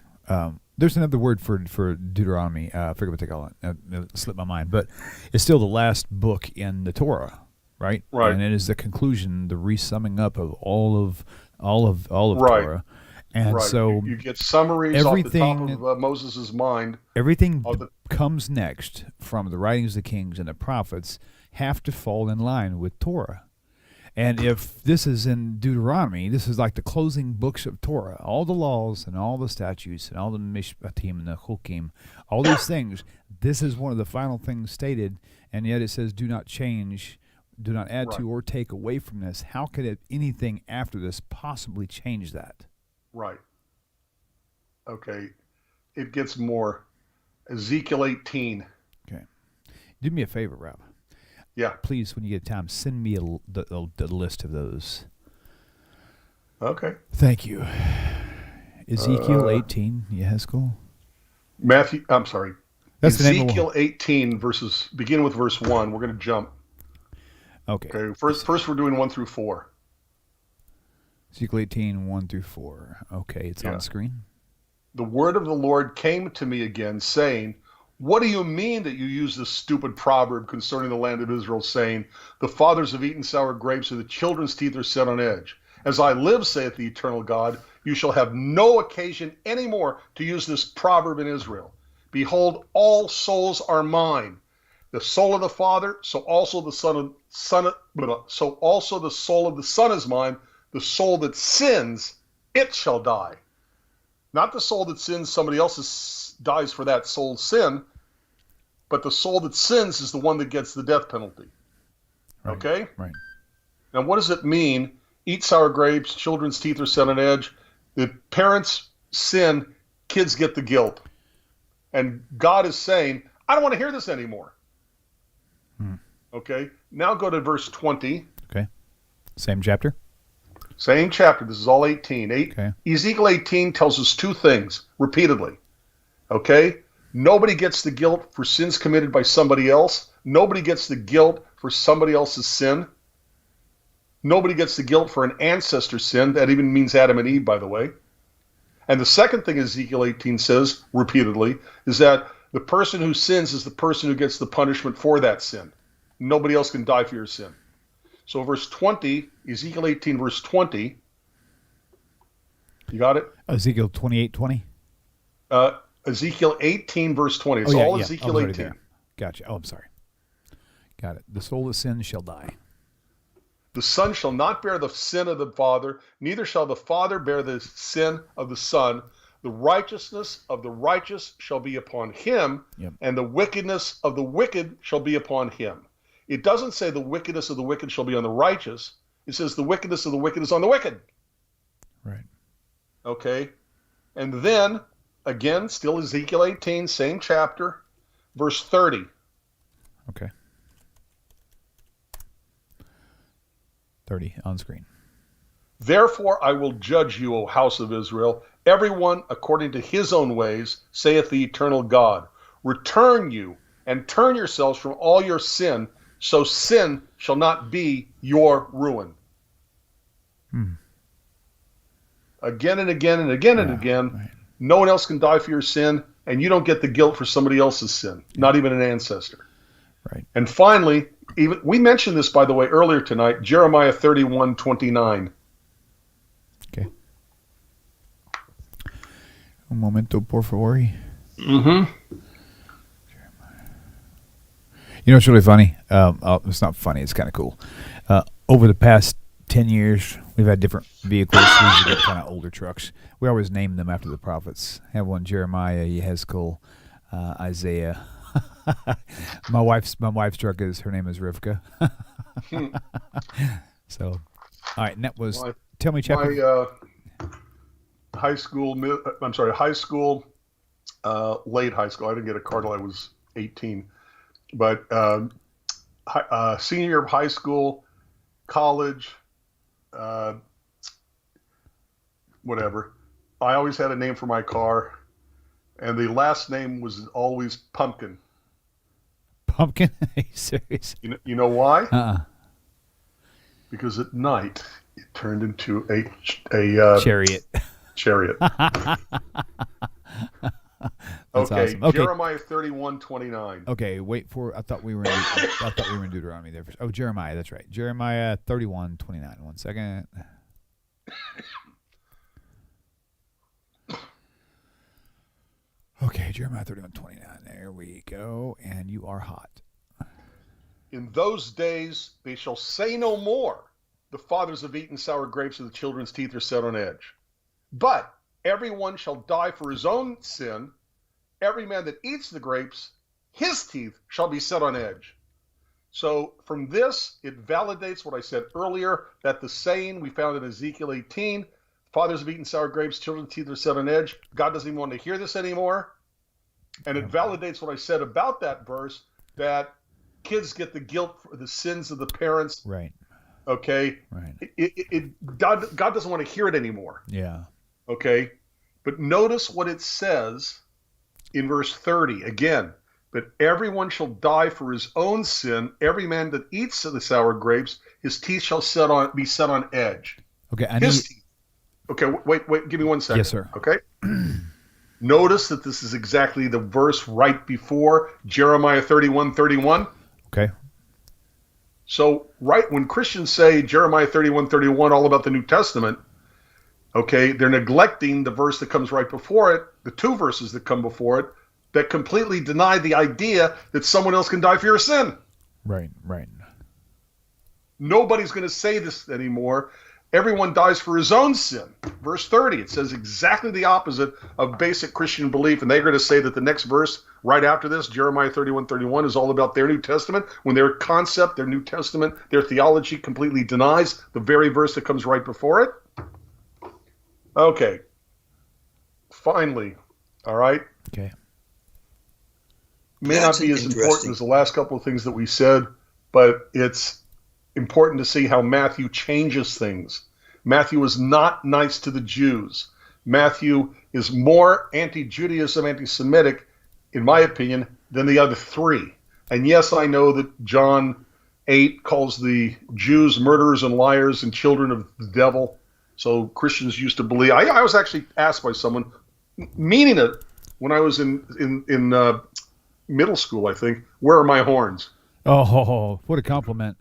Speaker 1: There's another word for Deuteronomy. I forget what they call it. It slipped my mind, but it's still the last book in the Torah, right?
Speaker 2: Right.
Speaker 1: And it is the conclusion, the resumming up of all of
Speaker 2: Right.
Speaker 1: Torah. And
Speaker 2: Right.
Speaker 1: so
Speaker 2: You get summaries off the top of Moses' mind.
Speaker 1: Everything comes next from the writings of the kings and the prophets have to fall in line with Torah. And if this is in Deuteronomy, this is like the closing books of Torah. All the laws and all the statutes and all the mishpatim and the chukim, all these things, this is one of the final things stated, and yet it says do not change, do not add to or take away from this. How could anything after this possibly change that?
Speaker 2: Right. Okay. It gets more. Ezekiel 18.
Speaker 1: Okay. Do me a favor, Rob.
Speaker 2: Yeah.
Speaker 1: Please, when you get time, send me the list of those.
Speaker 2: Okay.
Speaker 1: Thank you. Ezekiel 18, Yehezkel.
Speaker 2: I'm sorry.
Speaker 1: That's
Speaker 2: Ezekiel 18 begin with verse 1. We're going to jump.
Speaker 1: Okay.
Speaker 2: First we're doing 1 through 4.
Speaker 1: Ezekiel 18, 1 through 4. Okay, it's on the screen.
Speaker 2: The word of the Lord came to me again, saying, what do you mean that you use this stupid proverb concerning the land of Israel, saying, the fathers have eaten sour grapes, and the children's teeth are set on edge? As I live, saith the eternal God, you shall have no occasion any more to use this proverb in Israel. Behold, all souls are mine. The soul of the Father, so also the soul of the Son is mine. The soul that sins, it shall die. Not the soul that sins, somebody else dies for that soul's sin, but the soul that sins is the one that gets the death penalty.
Speaker 1: Right,
Speaker 2: okay?
Speaker 1: Right.
Speaker 2: Now, what does it mean? Eat sour grapes, children's teeth are set on edge. The parents sin, kids get the guilt. And God is saying, I don't want to hear this anymore. Okay? Now go to verse 20.
Speaker 1: Okay. Same chapter?
Speaker 2: Same chapter. This is all 18.
Speaker 1: Okay.
Speaker 2: Ezekiel 18 tells us two things repeatedly. Okay? Nobody gets the guilt for sins committed by somebody else. Nobody gets the guilt for somebody else's sin. Nobody gets the guilt for an ancestor's sin. That even means Adam and Eve, by the way. And the second thing Ezekiel 18 says repeatedly is that the person who sins is the person who gets the punishment for that sin. Nobody else can die for your sin. So verse 20, Ezekiel 18, verse 20. You got it?
Speaker 1: Ezekiel 28:20.
Speaker 2: Ezekiel 18, verse 20. It's all Ezekiel 18.
Speaker 1: There. Gotcha. Oh, I'm sorry. Got it. The soul that sins shall die.
Speaker 2: The son shall not bear the sin of the father, neither shall the father bear the sin of the son. The righteousness of the righteous shall be upon him, and the wickedness of the wicked shall be upon him. It doesn't say the wickedness of the wicked shall be on the righteous. It says the wickedness of the wicked is on the wicked.
Speaker 1: Right.
Speaker 2: Okay. And then, again, still Ezekiel 18, same chapter, verse 30.
Speaker 1: Okay. 30 on screen.
Speaker 2: Therefore I will judge you, O house of Israel, everyone according to his own ways, saith the eternal God. Return you, and turn yourselves from all your sin, so sin shall not be your ruin. Again and again and again and again,
Speaker 1: right.
Speaker 2: No one else can die for your sin, and you don't get the guilt for somebody else's sin, not even an ancestor.
Speaker 1: Right.
Speaker 2: And finally, we mentioned this, by the way, earlier tonight, Jeremiah 31:29.
Speaker 1: Okay. Un momento, por favor. You know what's really funny? It's not funny. It's kind of cool. Over the past 10 years, we've had different vehicles. We usually get kind of older trucks. We always name them after the prophets. Have one Jeremiah, Yehezkel, Isaiah. My wife's truck her name is Rivka. So, all right, and that was, tell me chapter.
Speaker 2: My high school, late high school. I didn't get a car till I was 18. But senior year of high school, college, whatever, I always had a name for my car, and the last name was always Pumpkin.
Speaker 1: Pumpkin? Are you serious?
Speaker 2: You know why? Because at night it turned into a
Speaker 1: chariot.
Speaker 2: Chariot.
Speaker 1: That's
Speaker 2: Okay,
Speaker 1: awesome. Okay.
Speaker 2: Jeremiah 31:29.
Speaker 1: Okay, wait for. I thought we were in Deuteronomy there. Oh, Jeremiah. That's right. Jeremiah 31:29. 1 second. Okay, Jeremiah 31:29. There we go. And you are hot.
Speaker 2: In those days they shall say no more, the fathers have eaten sour grapes and the children's teeth are set on edge. But everyone shall die for his own sin. Every man that eats the grapes, his teeth shall be set on edge. So from this, it validates what I said earlier, that the saying we found in Ezekiel 18, fathers have eaten sour grapes, children's teeth are set on edge. God doesn't even want to hear this anymore. And it validates what I said about that verse, that kids get the guilt for the sins of the parents.
Speaker 1: Right.
Speaker 2: Okay.
Speaker 1: Right.
Speaker 2: God doesn't want to hear it anymore.
Speaker 1: Yeah.
Speaker 2: Okay. But notice what it says in verse 30 again. But everyone shall die for his own sin. Every man that eats of the sour grapes, his teeth shall be set on edge.
Speaker 1: Okay.
Speaker 2: His teeth. Okay. Wait. Give me 1 second.
Speaker 1: Yes, sir.
Speaker 2: Okay. Notice that this is exactly the verse right before Jeremiah 31:31.
Speaker 1: Okay.
Speaker 2: So right when Christians say Jeremiah 31:31 all about the New Testament, okay, they're neglecting the verse that comes right before it, the two verses that come before it, that completely deny the idea that someone else can die for your sin.
Speaker 1: Right. Right.
Speaker 2: Nobody's going to say this anymore. Everyone dies for his own sin. Verse 30, it says exactly the opposite of basic Christian belief, and they're going to say that the next verse right after this, Jeremiah 31:31, is all about their New Testament, when their concept, their New Testament, their theology completely denies the very verse that comes right before it. Okay. Finally, all right?
Speaker 1: Okay.
Speaker 2: May not be as important as the last couple of things that we said, but it's important to see how Matthew changes things. Matthew is not nice to the Jews. Matthew is more anti-Judaism, anti-Semitic, in my opinion, than the other three. And yes, I know that John 8 calls the Jews murderers and liars and children of the devil. So Christians used to believe. I was actually asked by someone, meaning it, when I was in middle school, I think, where are my horns?
Speaker 1: Oh, what a compliment.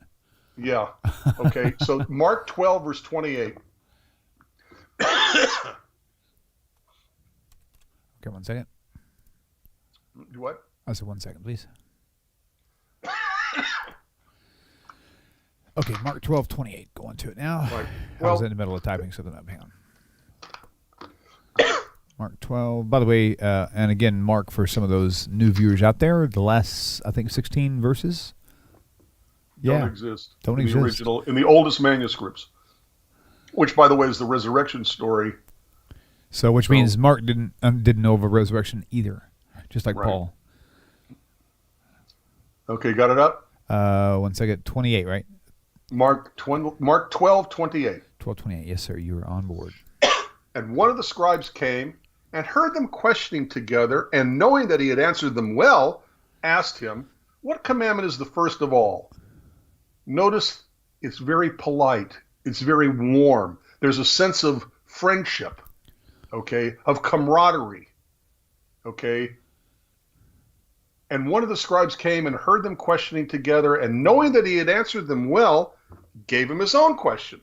Speaker 2: Yeah. Okay. So Mark 12, verse 28.
Speaker 1: Okay, 1 second.
Speaker 2: What?
Speaker 1: I said 1 second, please. Okay, Mark 12:28. Going to it now.
Speaker 2: Right.
Speaker 1: I was in the middle of typing something up. Hang on. Mark 12. By the way, and again, Mark, for some of those new viewers out there, the last, I think, 16 verses.
Speaker 2: Don't exist.
Speaker 1: Don't
Speaker 2: in
Speaker 1: exist.
Speaker 2: The original, in the oldest manuscripts, which, by the way, is the resurrection story.
Speaker 1: So, which means Mark didn't know of a resurrection either, just like
Speaker 2: Right.
Speaker 1: Paul.
Speaker 2: Okay, got it up?
Speaker 1: 1 second. 28, right?
Speaker 2: Mark 12:28.
Speaker 1: 12:28. Yes, sir. You were on board.
Speaker 2: And one of the scribes came and heard them questioning together, and knowing that he had answered them well, asked him, "What commandment is the first of all?" Notice it's very polite. It's very warm. There's a sense of friendship, okay, of camaraderie, okay? And one of the scribes came and heard them questioning together, and knowing that he had answered them well, gave him his own question.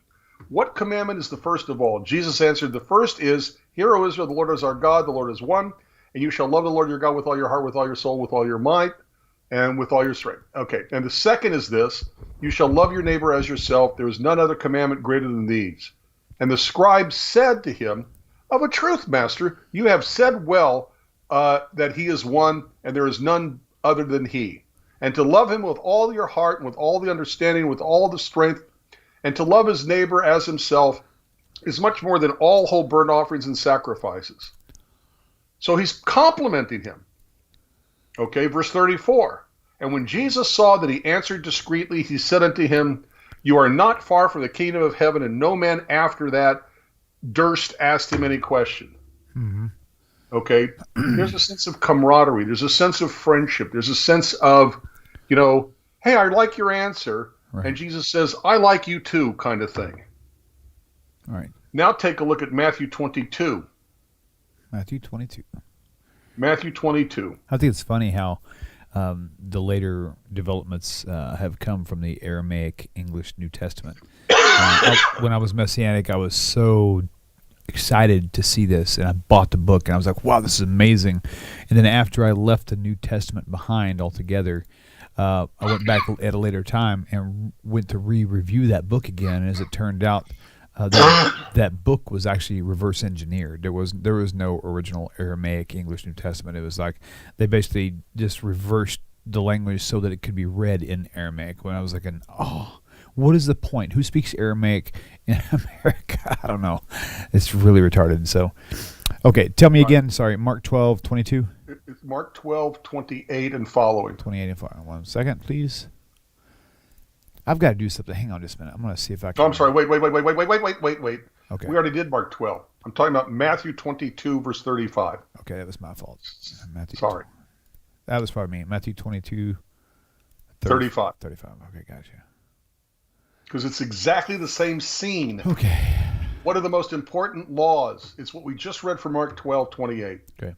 Speaker 2: What commandment is the first of all? Jesus answered, the first is, Hear, O Israel, the Lord is our God, the Lord is one, and you shall love the Lord your God with all your heart, with all your soul, with all your might, and with all your strength. Okay, and the second is this, you shall love your neighbor as yourself. There is none other commandment greater than these. And the scribe said to him, Of a truth, master, you have said well that he is one, and there is none other than he. And to love him with all your heart, and with all the understanding, with all the strength, and to love his neighbor as himself is much more than all whole burnt offerings and sacrifices. So he's complimenting him. Okay, verse 34. And when Jesus saw that he answered discreetly, he said unto him, You are not far from the kingdom of heaven. And no man after that durst ask him any question.
Speaker 1: Mm-hmm.
Speaker 2: Okay, there's a sense of camaraderie. There's a sense of friendship. There's a sense of, hey, I like your answer.
Speaker 1: Right.
Speaker 2: And Jesus says, I like you too, kind of thing.
Speaker 1: All right.
Speaker 2: Now take a look at Matthew 22.
Speaker 1: Matthew 22.
Speaker 2: Matthew 22.
Speaker 1: I think it's funny how the later developments have come from the Aramaic English New Testament. When I was Messianic, I was so excited to see this, and I bought the book, and I was like, wow, this is amazing. And then after I left the New Testament behind altogether, I went back at a later time and went to re-review that book again, and as it turned out, that book was actually reverse engineered. There was no original Aramaic English New Testament. It was like they basically just reversed the language so that it could be read in Aramaic. When I was like, what is the point? Who speaks Aramaic in America? I don't know. It's really retarded. So, okay, tell me again. Sorry, Mark 12:22.
Speaker 2: It's Mark 12:28 and following.
Speaker 1: 28 and following. 1 second, please. I've got to do something. Hang on just a minute. I'm going to see if I can.
Speaker 2: Oh, I'm sorry. Wait.
Speaker 1: Okay.
Speaker 2: We already did Mark 12. I'm talking about Matthew 22, verse 35.
Speaker 1: Okay, that was my fault. Matthew.
Speaker 2: Sorry.
Speaker 1: That was probably me. Matthew 22.
Speaker 2: 35.
Speaker 1: 35. Okay, gotcha.
Speaker 2: Because it's exactly the same scene.
Speaker 1: Okay.
Speaker 2: What are the most important laws? It's what we just read from Mark 12:28.
Speaker 1: Okay.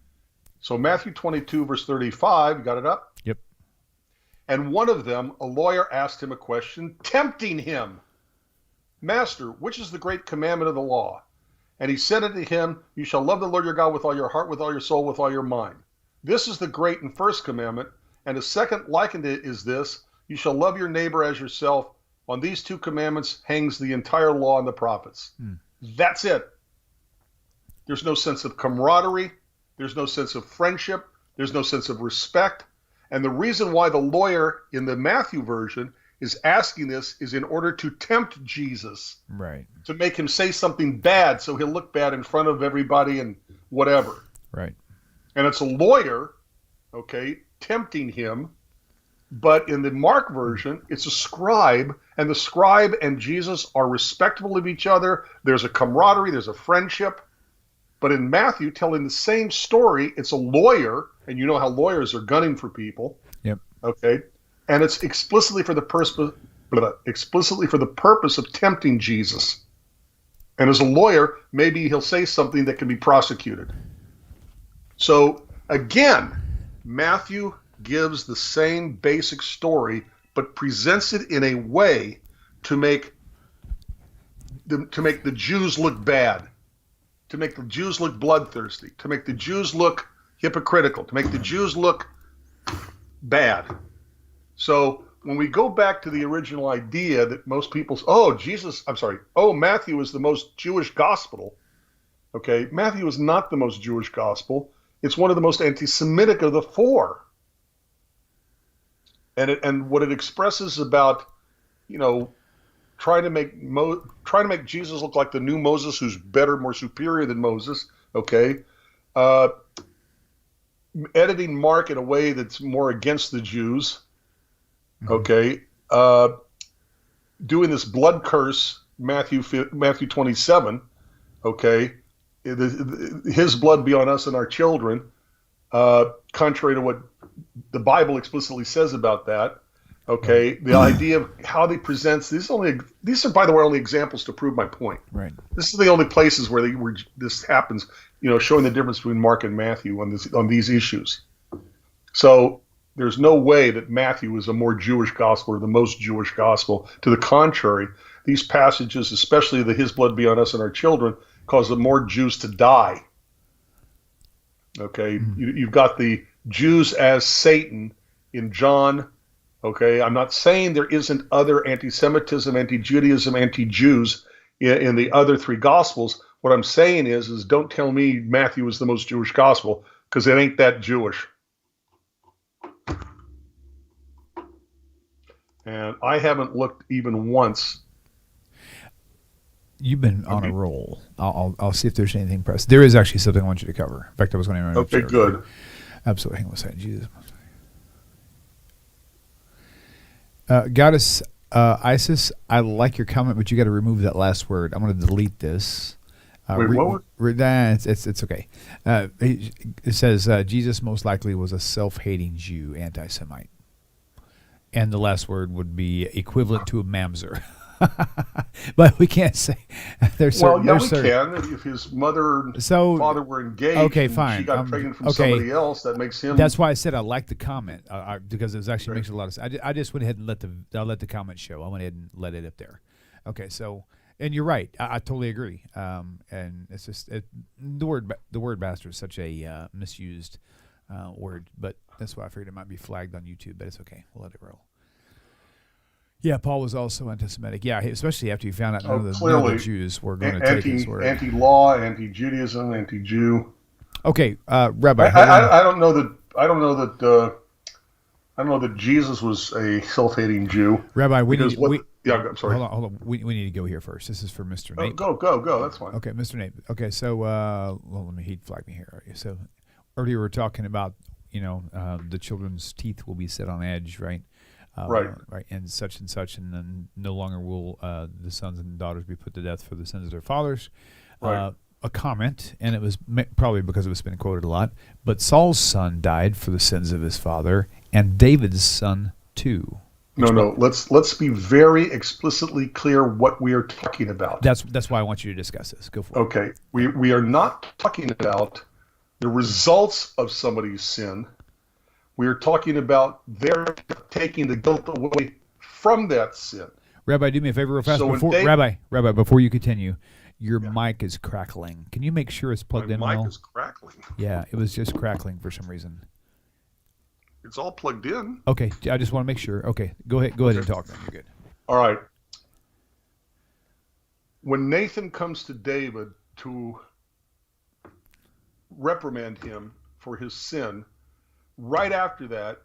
Speaker 2: So Matthew 22, verse 35, you got it up?
Speaker 1: Yep.
Speaker 2: And one of them, a lawyer, asked him a question, tempting him. Master, which is the great commandment of the law? And he said unto him, you shall love the Lord your God with all your heart, with all your soul, with all your mind. This is the great and first commandment. And the second likened it is this, you shall love your neighbor as yourself. On these two commandments hangs the entire law and the prophets. That's it. There's no sense of camaraderie. There's no sense of friendship. There's no sense of respect. And the reason why the lawyer in the Matthew version is asking this is in order to tempt Jesus.
Speaker 1: Right.
Speaker 2: To make him say something bad so he'll look bad in front of everybody and whatever.
Speaker 1: Right.
Speaker 2: And it's a lawyer, okay, tempting him. But in the Mark version, it's a scribe, and the scribe and Jesus are respectful of each other. There's a camaraderie, there's a friendship. But in Matthew, telling the same story, it's a lawyer, and you know how lawyers are gunning for people.
Speaker 1: Yep.
Speaker 2: Okay, and it's explicitly for the purpose of tempting Jesus. And as a lawyer, maybe he'll say something that can be prosecuted. So again, Matthew gives the same basic story, but presents it in a way to make the Jews look bad, to make the Jews look bloodthirsty, to make the Jews look hypocritical, to make the Jews look bad. So when we go back to the original idea that most people, Matthew is the most Jewish gospel. Okay, Matthew is not the most Jewish gospel. It's one of the most anti-Semitic of the four. And what it expresses about, trying to make Jesus look like the new Moses, who's better, more superior than Moses. Okay, editing Mark in a way that's more against the Jews. Okay, doing this blood curse, Matthew 27. Okay, his blood be on us and our children. Contrary to what the Bible explicitly says about that. Okay, the idea of how they present these are, by the way, only examples to prove my point.
Speaker 1: Right.
Speaker 2: This is the only places where this happens. Showing the difference between Mark and Matthew on these issues. So there's no way that Matthew is a more Jewish gospel or the most Jewish gospel. To the contrary, these passages, especially the "His blood be on us and our children," cause the more Jews to die. Okay, you've got the Jews as Satan in John. Okay, I'm not saying there isn't other anti-Semitism, anti-Judaism, anti-Jews in the other three Gospels. What I'm saying is don't tell me Matthew is the most Jewish gospel, because it ain't that Jewish. And I haven't looked even once.
Speaker 1: You've been on a roll. I'll see if there's anything pressed. There is actually something I want you to cover. In fact, I was going to run
Speaker 2: Okay, good.
Speaker 1: Absolutely. Hang on a second. Jesus. Goddess Isis, I like your comment, but you got to remove that last word. I'm going to delete this.
Speaker 2: Wait, what?
Speaker 1: It's okay. It says Jesus most likely was a self-hating Jew, anti-Semite. And the last word would be equivalent to a mamzer. But we can't say there's certain.
Speaker 2: Well, yeah,
Speaker 1: there's
Speaker 2: we
Speaker 1: certain,
Speaker 2: can. If his mother and
Speaker 1: So
Speaker 2: father were engaged,
Speaker 1: okay,
Speaker 2: and
Speaker 1: fine.
Speaker 2: she got pregnant from
Speaker 1: okay.
Speaker 2: somebody else, that makes him.
Speaker 1: That's why I said I like the comment because it was actually
Speaker 2: Right.
Speaker 1: makes a lot of sense. I just went ahead and let the comment show. I went ahead and let it up there. Okay, so and you're right. I totally agree. And it's just the word bastard is such a misused word, but that's why I figured it might be flagged on YouTube. But it's okay. We'll let it roll. Yeah, Paul was also anti-Semitic. Yeah, especially after you found out none of the Jews were going to take his word.
Speaker 2: Anti-law, anti-Judaism, anti-Jew.
Speaker 1: Okay, Rabbi.
Speaker 2: I don't know that. I don't know that Jesus was a self-hating Jew.
Speaker 1: Rabbi,
Speaker 2: I'm sorry.
Speaker 1: Hold on. We need to go here first. This is for Mr. Nate.
Speaker 2: Go. That's fine.
Speaker 1: Okay, Mr. Nate. Okay, so he'd flag me here. So earlier we were talking about the children's teeth will be set on edge, right?
Speaker 2: Right,
Speaker 1: and such, and then no longer will the sons and daughters be put to death for the sins of their fathers.
Speaker 2: Right.
Speaker 1: A comment, and it was probably because it was been quoted a lot, but Saul's son died for the sins of his father, and David's son too.
Speaker 2: No. Let's be very explicitly clear what we are talking about.
Speaker 1: That's why I want you to discuss this. Go for it.
Speaker 2: Okay, we are not talking about the results of somebody's sin. We are talking about their taking the guilt away from that sin.
Speaker 1: Rabbi, do me a favor real fast. Rabbi, before you continue, your mic is crackling. Can you make sure it's plugged in well?
Speaker 2: My mic is crackling.
Speaker 1: Yeah, it was just crackling for some reason.
Speaker 2: It's all plugged in.
Speaker 1: Okay, I just want to make sure. Okay, go ahead and talk then. You're good.
Speaker 2: All right. When Nathan comes to David to reprimand him for his sin, right after that,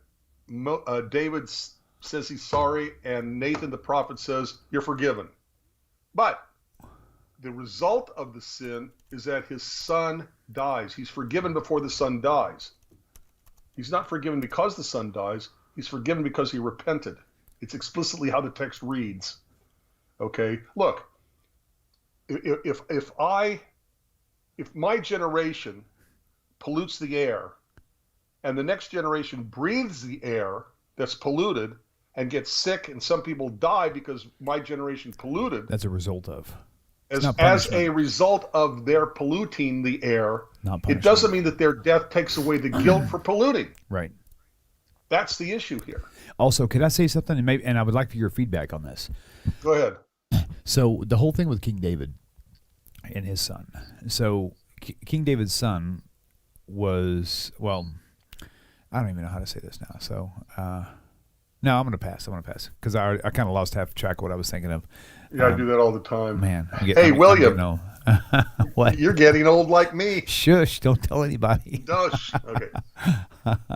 Speaker 2: David says he's sorry, and Nathan the prophet says, you're forgiven. But the result of the sin is that his son dies. He's forgiven before the son dies. He's not forgiven because the son dies. He's forgiven because he repented. It's explicitly how the text reads. Okay? Look, if my generation pollutes the air, and the next generation breathes the air that's polluted and gets sick, and some people die because my generation polluted.
Speaker 1: That's a result of.
Speaker 2: As a result of their polluting the air, it doesn't mean that their death takes away the guilt for polluting.
Speaker 1: Right.
Speaker 2: That's the issue here.
Speaker 1: Also, could I say something? And I would like for your feedback on this.
Speaker 2: Go ahead.
Speaker 1: So the whole thing with King David and his son. So King David's son was, well, I don't even know how to say this now. So, no, I'm going to pass. Because I kind of lost half track of what I was thinking of.
Speaker 2: Yeah, I do that all the time.
Speaker 1: Man.
Speaker 2: William.
Speaker 1: What?
Speaker 2: You're getting old like me.
Speaker 1: Shush, don't tell anybody.
Speaker 2: Okay.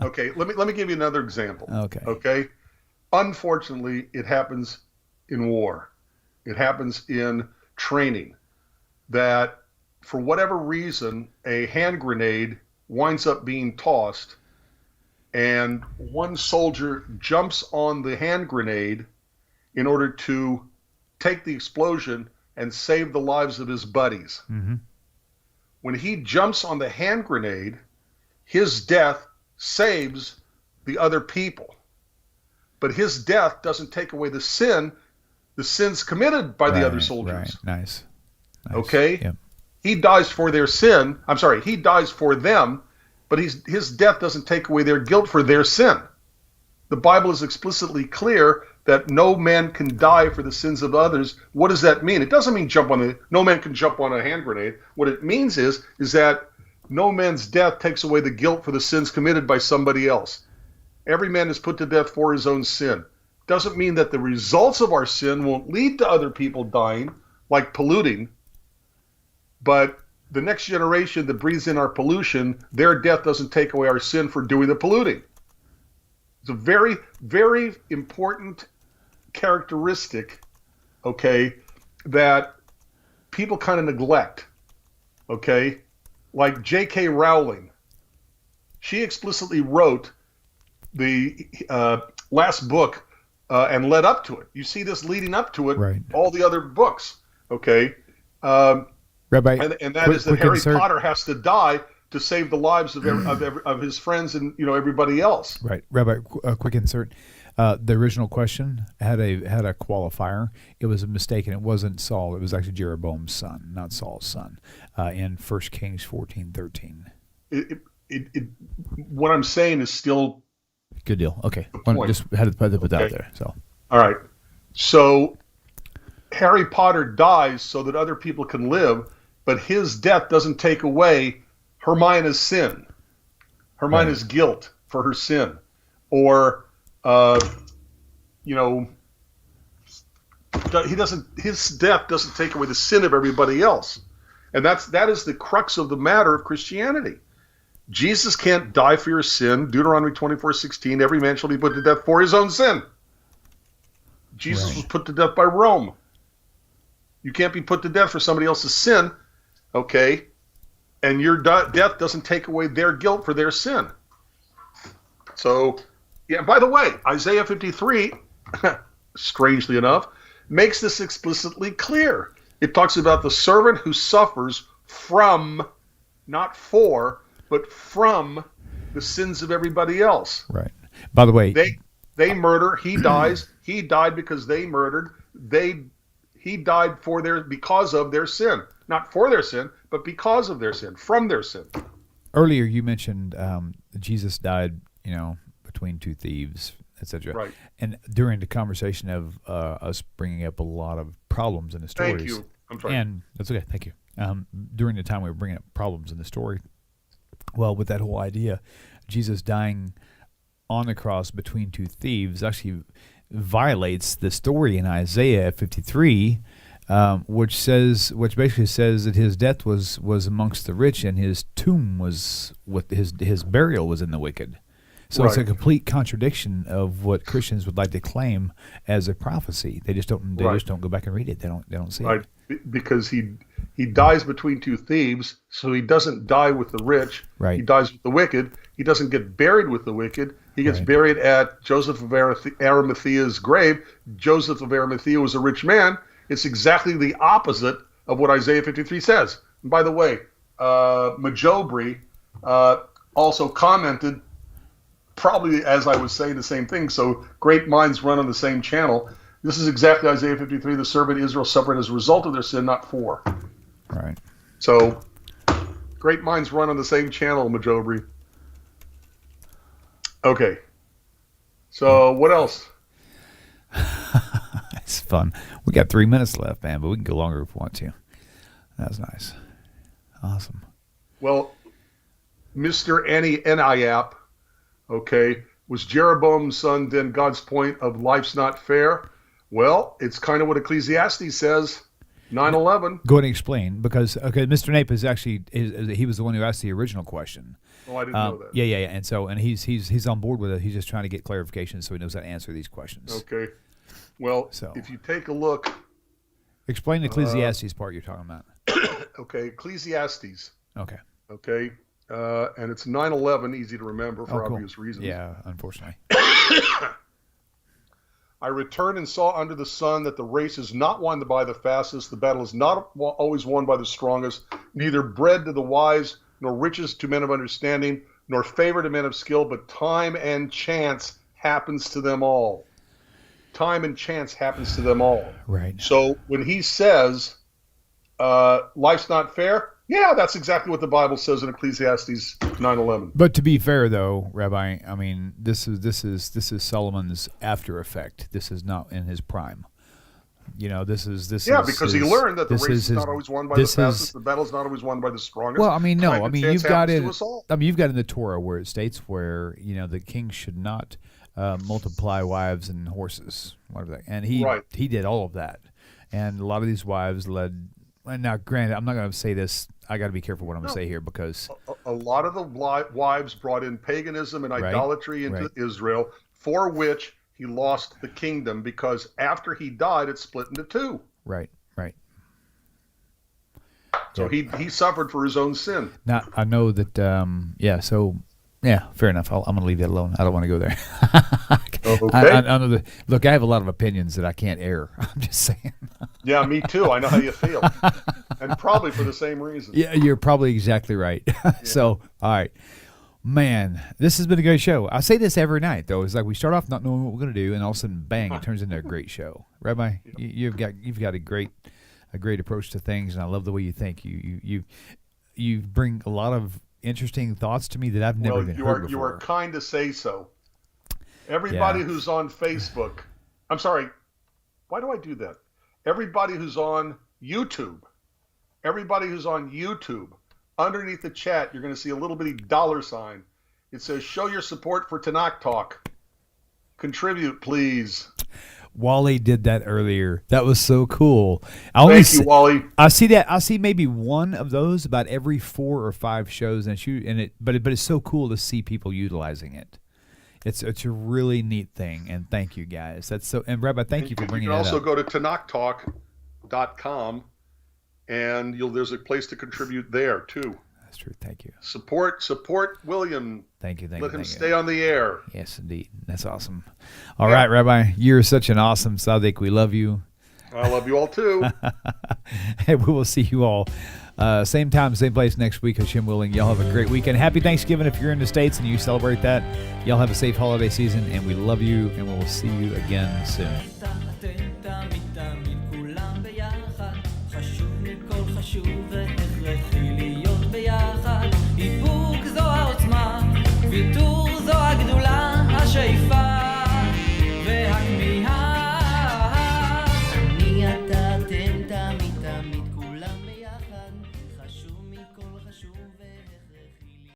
Speaker 2: Okay, let me give you another example. Okay. Unfortunately, it happens in war. It happens in training that for whatever reason, a hand grenade winds up being tossed, and one soldier jumps on the hand grenade in order to take the explosion and save the lives of his buddies.
Speaker 1: Mm-hmm.
Speaker 2: When he jumps on the hand grenade, his death saves the other people. But his death doesn't take away the sins committed by the other soldiers.
Speaker 1: Right. Nice.
Speaker 2: Okay?
Speaker 1: Yep.
Speaker 2: He dies for their sin. I'm sorry, he dies for them, but his death doesn't take away their guilt for their sin. The Bible is explicitly clear that no man can die for the sins of others. What does that mean? It doesn't mean no man can jump on a hand grenade. What it means is that no man's death takes away the guilt for the sins committed by somebody else. Every man is put to death for his own sin. Doesn't mean that the results of our sin won't lead to other people dying, like polluting, but the next generation that breathes in our pollution, their death doesn't take away our sin for doing the polluting. It's a very, very important characteristic, okay, that people kind of neglect, okay? Like J.K. Rowling. She explicitly wrote the last book and led up to it. You see this leading up to it,
Speaker 1: right.
Speaker 2: All the other books, okay?
Speaker 1: Rabbi,
Speaker 2: and that is that Harry Potter has to die to save the lives of his friends and everybody else.
Speaker 1: Right, Rabbi. Quick insert. The original question had a qualifier. It was a mistake, and it wasn't Saul. It was actually Jeroboam's son, not Saul's son, in 1 Kings 14:13.
Speaker 2: What I'm saying is still
Speaker 1: good deal. Okay, just had to put that out there. So,
Speaker 2: all right. So Harry Potter dies so that other people can live, but his death doesn't take away Hermione's sin, Hermione's guilt for her sin, or his death doesn't take away the sin of everybody else. And that is the crux of the matter of Christianity. Jesus can't die for your sin. Deuteronomy 24:16, every man shall be put to death for his own sin. Jesus was put to death by Rome. You can't be put to death for somebody else's sin, okay? And your death doesn't take away their guilt for their sin. So, yeah, by the way, Isaiah 53, strangely enough, makes this explicitly clear. It talks about the servant who suffers from, not for, but from the sins of everybody else.
Speaker 1: Right. By the way,
Speaker 2: they murder, he dies, he died because they murdered, he died because of their sin. Not for their sin, but because of their sin, from their sin.
Speaker 1: Earlier you mentioned Jesus died, between two thieves, etc.
Speaker 2: Right.
Speaker 1: And during the conversation of us bringing up a lot of problems in the stories.
Speaker 2: Thank you. I'm sorry.
Speaker 1: And that's okay. Thank you. During the time we were bringing up problems in the story, well, with that whole idea, Jesus dying on the cross between two thieves actually violates the story in Isaiah 53, which basically says that his death was amongst the rich and his tomb was with his burial was in the wicked. So It's a complete contradiction of what Christians would like to claim as a prophecy. They just don't go back and read it. They don't see it.
Speaker 2: Because he dies between two thieves, so he doesn't die with the rich.
Speaker 1: Right.
Speaker 2: He dies with the wicked. He doesn't get buried with the wicked. He gets buried at Joseph of Arimathea's grave. Joseph of Arimathea was a rich man. It's exactly the opposite of what Isaiah 53 says. And by the way, Majobri also commented, probably as I was saying the same thing, so great minds run on the same channel. This is exactly Isaiah 53. The servant Israel suffered as a result of their sin, not for.
Speaker 1: Right. So,
Speaker 2: great minds run on the same channel, Majobri. Okay. So, what else?
Speaker 1: It's fun. We got 3 minutes left, man, but we can go longer if we want to. That was nice. Awesome.
Speaker 2: Well, Mr. Eniap, okay, was Jeroboam's son then God's point of life's not fair? Well, it's kind of what Ecclesiastes says, 9:11.
Speaker 1: Go ahead and explain, because Mr. Nape is actually he was the one who asked the original question.
Speaker 2: Oh, I didn't know that.
Speaker 1: Yeah, and he's on board with it. He's just trying to get clarification so he knows how to answer these questions.
Speaker 2: Okay. Well, if you take a look,
Speaker 1: explain the Ecclesiastes part you're talking about.
Speaker 2: Okay, Ecclesiastes.
Speaker 1: Okay.
Speaker 2: Okay, and it's 9:11, easy to remember for obvious reasons.
Speaker 1: Yeah, unfortunately.
Speaker 2: I returned and saw under the sun that the race is not won by the fastest, the battle is not always won by the strongest, neither bread to the wise, nor riches to men of understanding, nor favor to men of skill, but time and chance happens to them all. Time and chance happens to them all.
Speaker 1: Right.
Speaker 2: So when he says life's not fair, yeah, that's exactly what the Bible says in Ecclesiastes 9:11.
Speaker 1: But to be fair, though, Rabbi, I mean, this is Solomon's after effect. This is not in his prime. This is
Speaker 2: because he learned that the race is not always won by the fastest, the battle is not always won by the strongest.
Speaker 1: Well, I mean, no, you've got in the Torah where it states where the king should not multiply wives and horses, whatever that, and he did all of that, and a lot of these wives led. And now, granted, I'm not going to say this. I got to be careful what I'm going to say here, because
Speaker 2: a lot of the wives brought in paganism and idolatry into Israel, for which he lost the kingdom, because after he died, it split into two.
Speaker 1: Right.
Speaker 2: So he suffered for his own sin.
Speaker 1: Now, I know that, fair enough. I'm going to leave that alone. I don't want to go there.
Speaker 2: Okay.
Speaker 1: I know look, I have a lot of opinions that I can't air. I'm just saying.
Speaker 2: Yeah, me too. I know how you feel. And probably for the same reason.
Speaker 1: Yeah, you're probably exactly right. Yeah. So, all right. Man, this has been a great show. I say this every night, though. It's like we start off not knowing what we're going to do, and all of a sudden, bang, it turns into a great show. Rabbi, you've got a great approach to things, and I love the way you think. You bring a lot of interesting thoughts to me that I've never even heard before.
Speaker 2: You are kind to say so. Everybody who's on Facebook, I'm sorry, why do I do that? Everybody who's on YouTube, underneath the chat, you're going to see a little bitty $sign. It says, show your support for Tanakh Talk. Contribute, please.
Speaker 1: Wally did that earlier. That was so cool.
Speaker 2: Thank you, Wally.
Speaker 1: I see that. I see maybe one of those about every 4 or 5 shows, but it's so cool to see people utilizing it. It's a really neat thing, and thank you guys. That's so. And Rabbi, thank you for bringing that up.
Speaker 2: You can also go to TanakTalk.com, and there's a place to contribute there too.
Speaker 1: That's true. Thank you.
Speaker 2: Support William.
Speaker 1: Thank you.
Speaker 2: Let him stay on the air.
Speaker 1: Yes, indeed. That's awesome. All right, Rabbi, you're such an awesome tzaddik. We love you.
Speaker 2: I love you all too.
Speaker 1: And we will see you all same time, same place next week, Hashem willing. Y'all have a great weekend. Happy Thanksgiving if you're in the States and you celebrate that. Y'all have a safe holiday season, and we love you, and we will see you again soon.